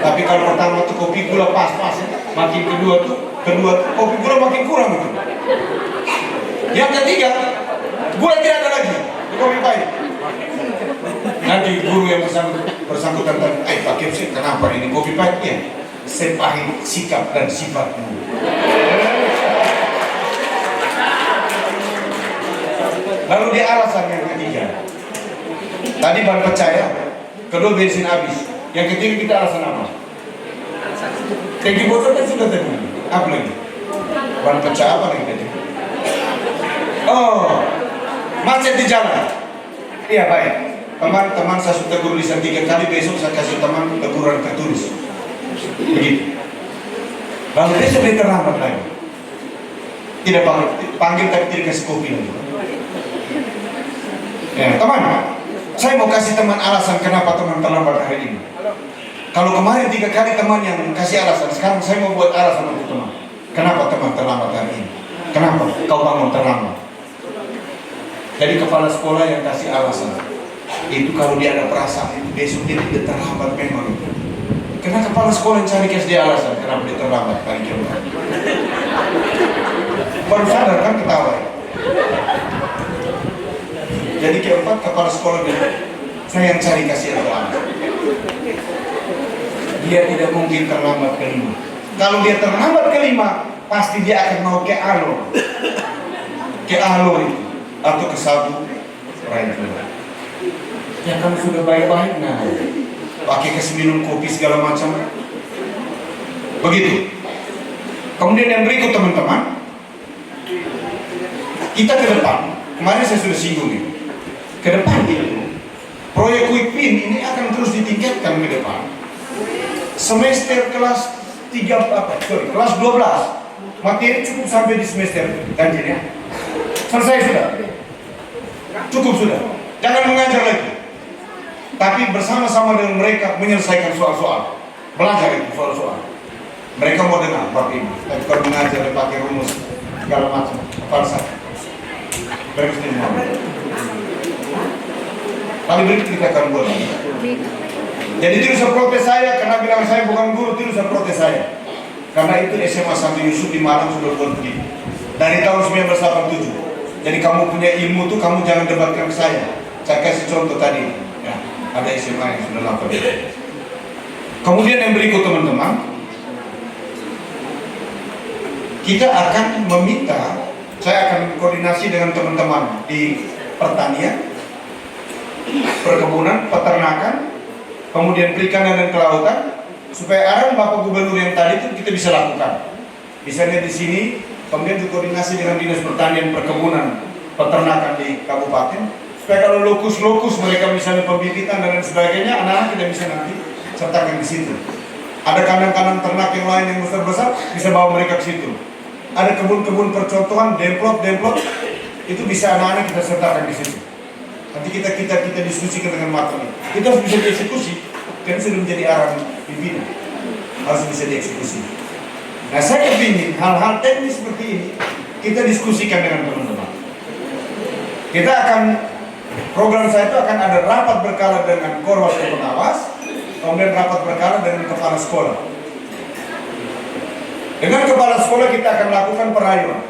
Tapi kalau pertama tuh kopi gula pas-pas, makin kedua kopi gula makin kurang itu. Yang ketiga, gula tidak ada lagi. Kopi pahit. Nanti guru yang bersangkutan tanya, Pak Kepsi, kenapa ini kopi pahitnya? Sepahit sikap dan sifatmu. Lalu dia alasan yang ketiga. Tadi ban pecah ya, kedua bensin habis. Yang ketiga kita alasan apa? Tangki bocor kan sudah tadi. Apa lagi? Ban pecah apa lagi tadi? Oh, macet di jalan. Iya baik. Teman-teman saya sudah tegur lisan 3 kali, besok saya kasih teman teguran tertulis. Begitu. Lalu besok dia terlambat lagi. Tidak panggil tapi tidak kasih kopi lagi. Ya, teman, saya mau kasih teman alasan kenapa teman terlambat hari ini. Kalau kemarin 3 kali teman yang kasih alasan, sekarang saya mau buat alasan untuk teman. Kenapa teman terlambat hari ini? Kenapa kau bangun terlambat? Jadi kepala sekolah yang kasih alasan itu kalau dia ada perasaan besok dia tidak terlambat memang. Karena kepala sekolah yang cari kasih dia alasan kenapa dia terlambat kali coba. Baru sadar kan ketawa. Jadi keempat kepala sekolah bilang, saya yang cari kasih alasan. Dia tidak mungkin terlambat kelima. Kalau dia terlambat kelima, pasti dia akan mau ke alur itu atau ke sabu right. Ya kan sudah baik-baik, nah pakai kasih minum kopi segala macam. Begitu. Kemudian yang berikut teman-teman, kita ke depan. Kemarin saya sudah singgung ini. Ke depan itu Proyek Quick Win ini akan terus ditingkatkan ke depan. Semester kelas 12 materi cukup sampai di semester ganjil ya. Selesai sudah. Cukup sudah. Jangan mengajar lagi. Tapi bersama-sama dengan mereka menyelesaikan soal-soal. Belajar itu soal-soal. Mereka mau dengar bab ini. Tapi kalau mengajar pakai rumus segala macam, falsafah. Mereka sendiri mau. Kali berikut kita akan buat. Jadi tidak usah protes saya karena bilang saya bukan guru, tidak usah protes saya. Karena itu SMA Santo Yusuf di Malang sudah buat begini. Dari tahun 1987. Jadi kamu punya ilmu tuh kamu jangan debatkan ke saya. Saya kasih contoh tadi. Ya, ada SMA yang sudah lakukan. Kemudian yang berikut teman-teman, kita akan meminta, saya akan koordinasi dengan teman-teman di pertanian, perkebunan, peternakan, kemudian perikanan dan kelautan, supaya arahan Bapak Gubernur yang tadi itu kita bisa lakukan. Misalnya di sini, kemudian dikoordinasi dengan Dinas Pertanian, Perkebunan, Peternakan di Kabupaten, supaya kalau lokus-lokus mereka misalnya pembibitan dan lain sebagainya, anak-anak kita bisa nanti sertakan di situ. Ada kandang-kandang ternak yang lain yang besar-besar, bisa bawa mereka ke situ. Ada kebun-kebun percontohan, demplot, itu bisa anak-anak kita sertakan di situ. Nanti kita diskusikan dengan matang. Kita harus bisa dieksekusi, kan sudah menjadi arahan pimpinan. Harus bisa dieksekusi. Nah, saya ingin hal-hal teknis seperti ini kita diskusikan dengan teman-teman. Kita akan, program saya itu akan ada rapat berkala dengan Korwas dan pengawas, kemudian rapat berkala dengan kepala sekolah. Dengan kepala sekolah kita akan lakukan perayaan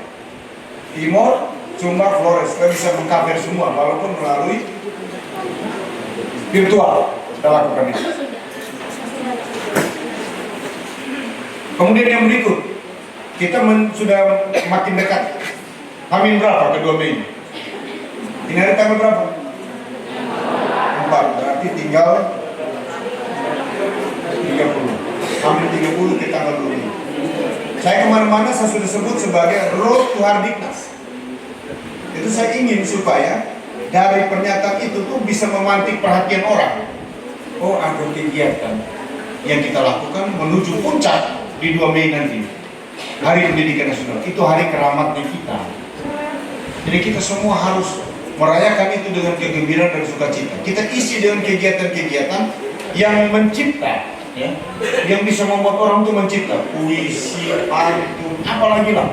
Timor, Sumbar, Flores. Kita bisa mengcover semua walaupun melalui virtual kita lakukan itu. Kemudian yang berikut, kita sudah makin dekat. Amin berapa kedua Mei? Ini hari tanggal berapa? 4, berarti tinggal 30. Amin 30 ke tanggal 2. Saya kemana-mana saya sudah sebut sebagai road to Hardiknas. Itu saya ingin supaya dari pernyataan itu tuh bisa memantik perhatian orang. Oh, ada kegiatan yang kita lakukan menuju puncak di 2 Mei nanti. Hari Pendidikan Nasional. Itu hari keramatnya kita. Jadi kita semua harus merayakan itu dengan kegembiraan dan sukacita. Kita isi dengan kegiatan-kegiatan yang mencipta, ya, yang bisa membuat orang tuh mencipta puisi, pantun, apalagi lah,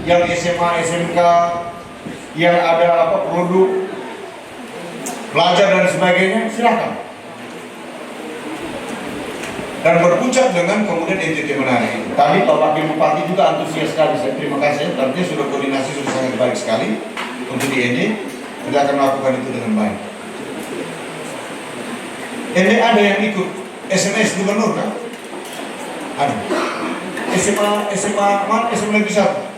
yang SMA, SMK, yang ada produk belajar dan sebagainya, silakan. Dan berpuncak dengan kemudian NTT Menari. Tadi Pak Wakil Bupati juga antusias sekali. Saya terima kasih. Artinya sudah koordinasi sudah sangat baik sekali untuk di ND. Kita akan melakukan itu dengan baik. ND ada yang ikut SMS Gubernur kan? Ada. SMA mana? SMA Negeri 1.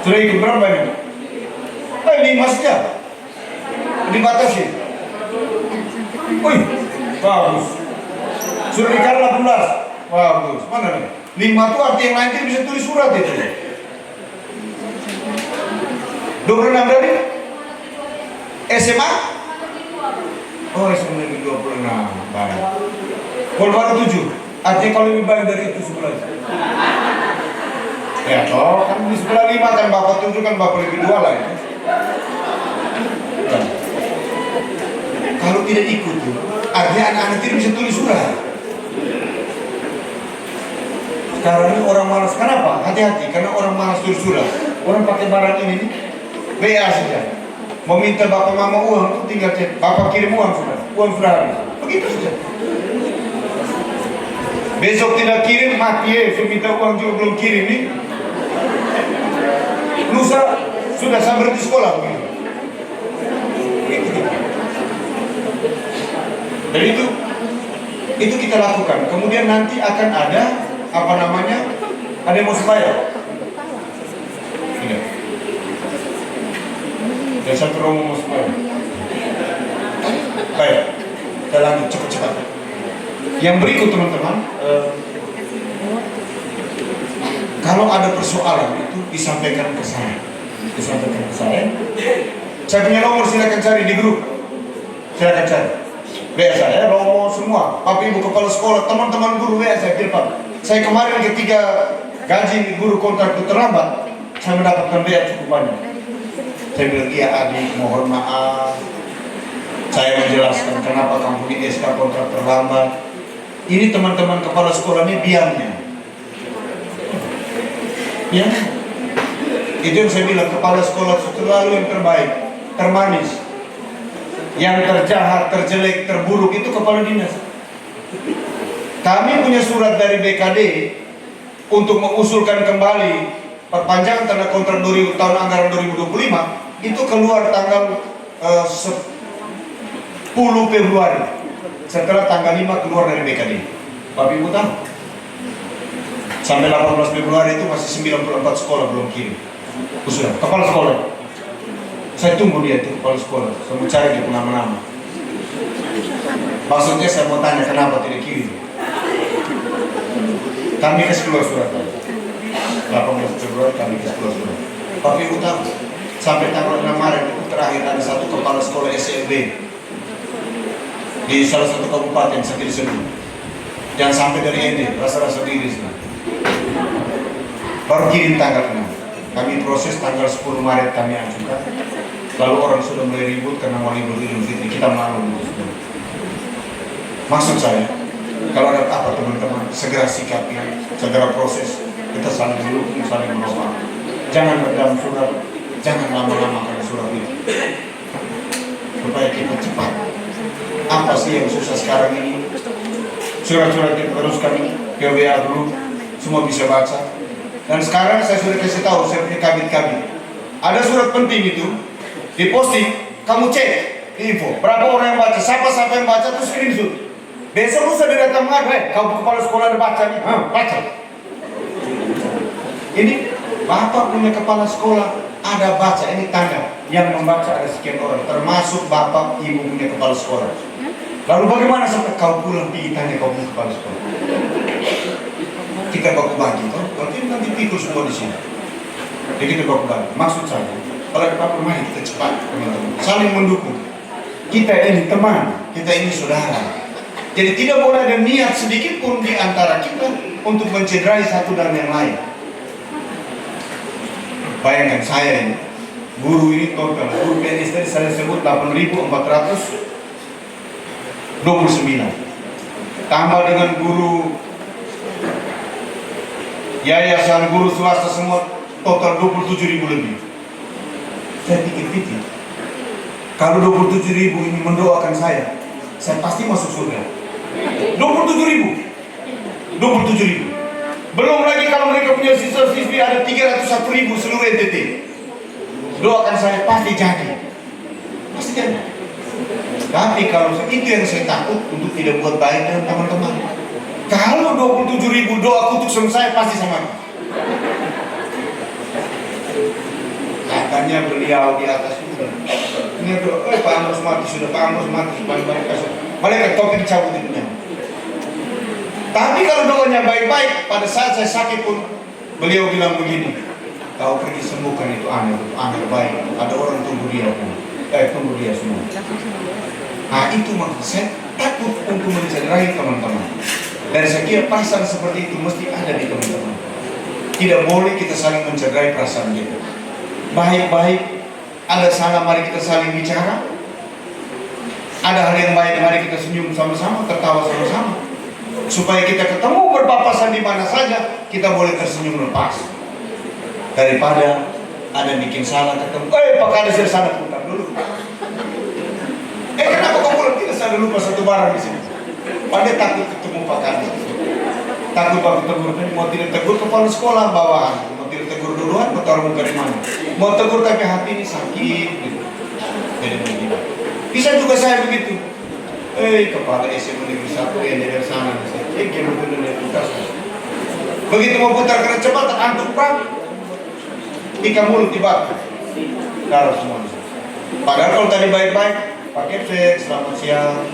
Sudah ikut berapa banyak? 5 saja. Dibatasi. Wih, bagus. Sudah dikali 18. Bagus. Mana nih? 5 itu arti yang lain dia bisa tulis surat itu. 26 tadi? SMA? Oh, SMA Negeri 26. Baik. Kalau baru 7. Artinya kalau lebih baik dari itu sebenarnya. Ya toh, kan di sebelah 5 kan Bapak 7 kan Bapak lebih 2 lah ya. Kalau tidak ikut tuh, artinya anak-anak tidak bisa tulis surat. Sekarang ini orang malas, kenapa? Hati-hati, karena orang malas tulis surat. Orang pakai barang ini nih, WA saja. Mau minta bapak mama uang, tinggal cek, bapak kirim uang sudah habis. Begitu saja. Besok tidak kirim, mati ya, saya minta uang juga belum kirim nih. Lusa sudah sampai di sekolah begitu. Dan itu kita lakukan. Kemudian nanti akan ada ada yang mau supaya tidak. Dan satu romo mau supaya. Baik, kita lanjut cepat-cepat. Yang berikut teman-teman, kalau ada persoalan itu disampaikan ke saya. disampaikan ke saya. Saya punya nomor, silakan cari di grup. Silakan cari. WA saya, Romo semua, Bapak Ibu Kepala Sekolah, teman-teman guru WA saya pilih. Saya kemarin ketika gaji guru kontrak itu terlambat, saya mendapatkan WA cukup banyak. Saya bilang, iya adik, mohon maaf. Saya menjelaskan kenapa kamu punya SK kontrak terlambat. Ini teman-teman kepala sekolah ini biangnya. Ya, itu yang saya bilang, kepala sekolah selalu yang terbaik, termanis. Yang terjahat, terjelek, terburuk itu kepala dinas. Kami punya surat dari BKD untuk mengusulkan kembali perpanjangan tanda kontrak tahun anggaran 2025 itu keluar tanggal 10 Februari. Setelah tanggal 5 keluar dari BKD. Bapak Ibu tahu? Sampai 18 Februari itu masih 94 sekolah belum kirim. Usulan kepala sekolah. Saya tunggu dia itu kepala sekolah. Saya mau cari dia nama-nama. Maksudnya saya mau tanya kenapa tidak kirim. Kami kasih keluar surat. 18 Februari kami kasih keluar surat. Bapak Ibu tahu? Sampai tanggal 6 Maret itu terakhir ada satu kepala sekolah SMB di salah satu kabupaten sakit disebut. Jangan sampai dari ini rasa-rasa diri sih. Baru kirim tanggal 6. Kami proses tanggal 10 Maret kami ajukan. Lalu orang sudah mulai ribut karena mau libur Idul Fitri. Kita malu. Maksud saya, kalau ada apa teman-teman, segera sikapi, segera proses. Kita saling mendukung, saling menolong. Jangan dalam surat, jangan lama-lama karena surat itu. Supaya kita cepat. Apa sih yang susah sekarang ini? Surat-surat kita teruskan ke WA dulu, semua bisa baca. Dan sekarang saya sudah kasih tahu, saya punya kabit-kabit. Ada surat penting itu, diposting, kamu cek di info. Berapa orang yang baca, siapa yang baca, terus screenshot. Besok lusa dia datang mengadu, kau kepala sekolah ada baca nih, baca. Ini bapak punya kepala sekolah ada baca, ini tanda yang membaca ada sekian orang, termasuk bapak ibu punya kepala sekolah. Lalu bagaimana sampai kau pulang pergi tanya kau punya kepala sekolah? Kita baku bagi, nanti pikul semua di sini. Jadi kita baku bagi. Maksud saya, kalau ada apa main kita cepat, teman-teman. Saling mendukung. Kita ini teman, kita ini saudara. Jadi tidak boleh ada niat sedikit pun di antara kita untuk mencederai satu dan yang lain. Bayangkan saya ini, guru ini total, guru PNS tadi saya sebut 8.429. Tambah dengan guru yayasan, guru swasta semua total 27.000 lebih. Saya pikir-pikir, kalau 27.000 ini mendoakan saya pasti masuk surga. 27.000. Belum lagi kalau mereka punya siswa-siswi ada 301.000 seluruh NTT. Doakan saya pasti jadi. Pasti jadi. Tapi kalau itu yang saya takut untuk tidak buat baik dengan teman-teman. Kalau 27.000 doa kutuk sama saya pasti sama. Katanya beliau di atas sudah. Ini doa, Pak Amos mati sudah, Pak Amos mati mereka topik cabut hidupnya. Tapi kalau doanya baik-baik, pada saat saya sakit pun beliau bilang begini, kau pergi sembuhkan itu aneh baik. Ada orang tunggu dia pun, tunggu dia semua. Nah itu maksud saya takut untuk mencederai teman-teman. Dan saya kira perasaan seperti itu mesti ada di teman-teman. Tidak boleh kita saling mencederai perasaan kita. Baik-baik, ada salah mari kita saling bicara. Ada hal yang baik, mari kita senyum sama-sama, tertawa sama-sama. Supaya kita ketemu berpapasan di mana saja, kita boleh tersenyum lepas. Daripada ada bikin salah ketemu, Pak Kades dari sana putar dulu. Kenapa kau pulang? Tidak, saya lupa satu barang di sini. Padahal takut ketemu Pak Kades. Takut Pak tegur, mau tidak tegur kepala sekolah bawahan, mau tidak tegur duluan, mau taruh muka di mana? Mau tegur tapi hati ini sakit. Gitu. Jadi begini. Bisa juga saya begitu. Kepala SMA Negeri 1 yang dari sana. Begitu mau putar kena cepat, antuk Pak. Ikan mulut dibakar. Darah semua. Padahal kalau tadi baik-baik, pakai cek, selamat siang.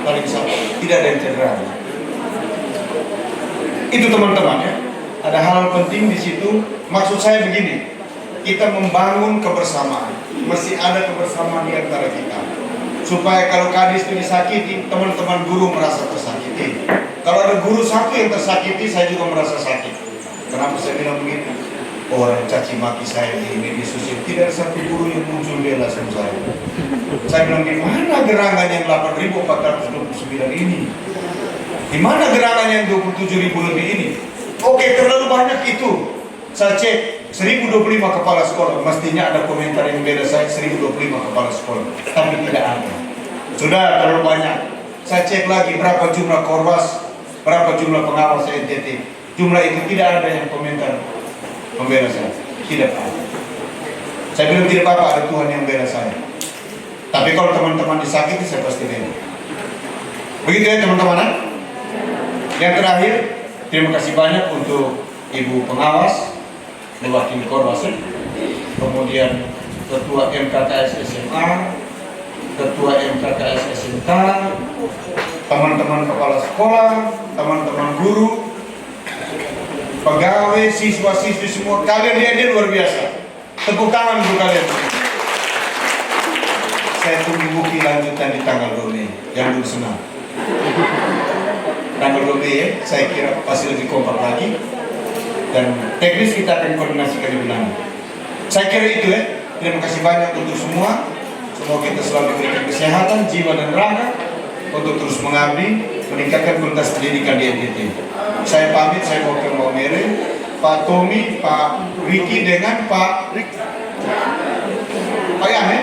Paling sama, tidak ada yang cedera. Itu teman-teman ya. Ada hal penting di situ. Maksud saya begini. kita membangun kebersamaan. Masih ada kebersamaan di antara kita. Supaya kalau kadis itu disakiti, teman-teman guru merasa tersakiti. Kalau ada guru satu yang tersakiti, saya juga merasa sakit. Kenapa saya bilang begitu? Orang caci maki saya di media sosial, tidak ada satu guru yang muncul bela sama saya. Saya bilang, di mana gerangan yang 8.429 ini? Di mana gerangan yang 27.000 lebih ini? Oke, terlalu banyak itu. Saya cek 1025 kepala sekolah, mestinya ada komentar yang beda saya 1025 kepala sekolah, tapi tidak ada. Sudah terlalu banyak. Saya cek lagi berapa jumlah korwas, berapa jumlah pengawas NTT. Jumlah itu tidak ada yang komentar membela saya, tidak ada. Saya bilang tidak apa-apa, ada Tuhan yang bela saya. Tapi kalau teman-teman disakiti, saya pasti bela. Begitu ya teman-teman. Yang terakhir, terima kasih banyak untuk Ibu Pengawas, mewakili Korwas, kemudian Ketua MKKS SMA, Ketua MKKS SMK, teman-teman kepala sekolah, teman-teman guru, pegawai, siswa-siswi semua, kalian dia luar biasa. Tepuk tangan untuk kalian. Saya tunggu bukti lanjutan di tanggal 2 Mei. Yang dulu senang. Tanggal 2 Mei ya, saya kira pasti lebih kompak lagi. Dan teknis kita akan koordinasikan di bulan. Saya kira itu ya. Terima kasih banyak untuk semua. Semoga kita selalu diberikan kesehatan, jiwa dan raga untuk terus mengabdi, meningkatkan kualitas pendidikan di NTT. Saya pamit, saya mau ke Maumere, Pak Tommy, Pak Wiki dengan Pak Yan ya?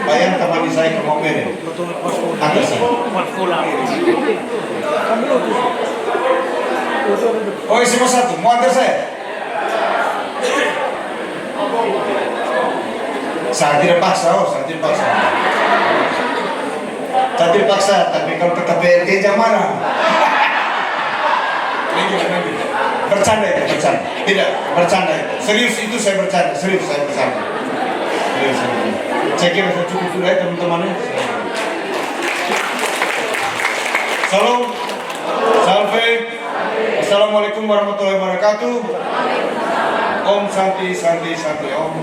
Pak Yan temani saya ke Maumere. Antar saya. Oh, SMA 1, mau antar saya? Saya tidak paksa, saya tidak paksa. Saya tidak paksa, tapi kalau ke KPRT jangan marah. Bercanda itu, bercanda. Tidak, bercanda itu. Serius itu saya bercanda, serius saya bercanda. Serius. Saya kira saya cukup sudah ya teman-temannya. Salam, salve. Assalamualaikum warahmatullahi wabarakatuh. Om Santi Santi Santi Om.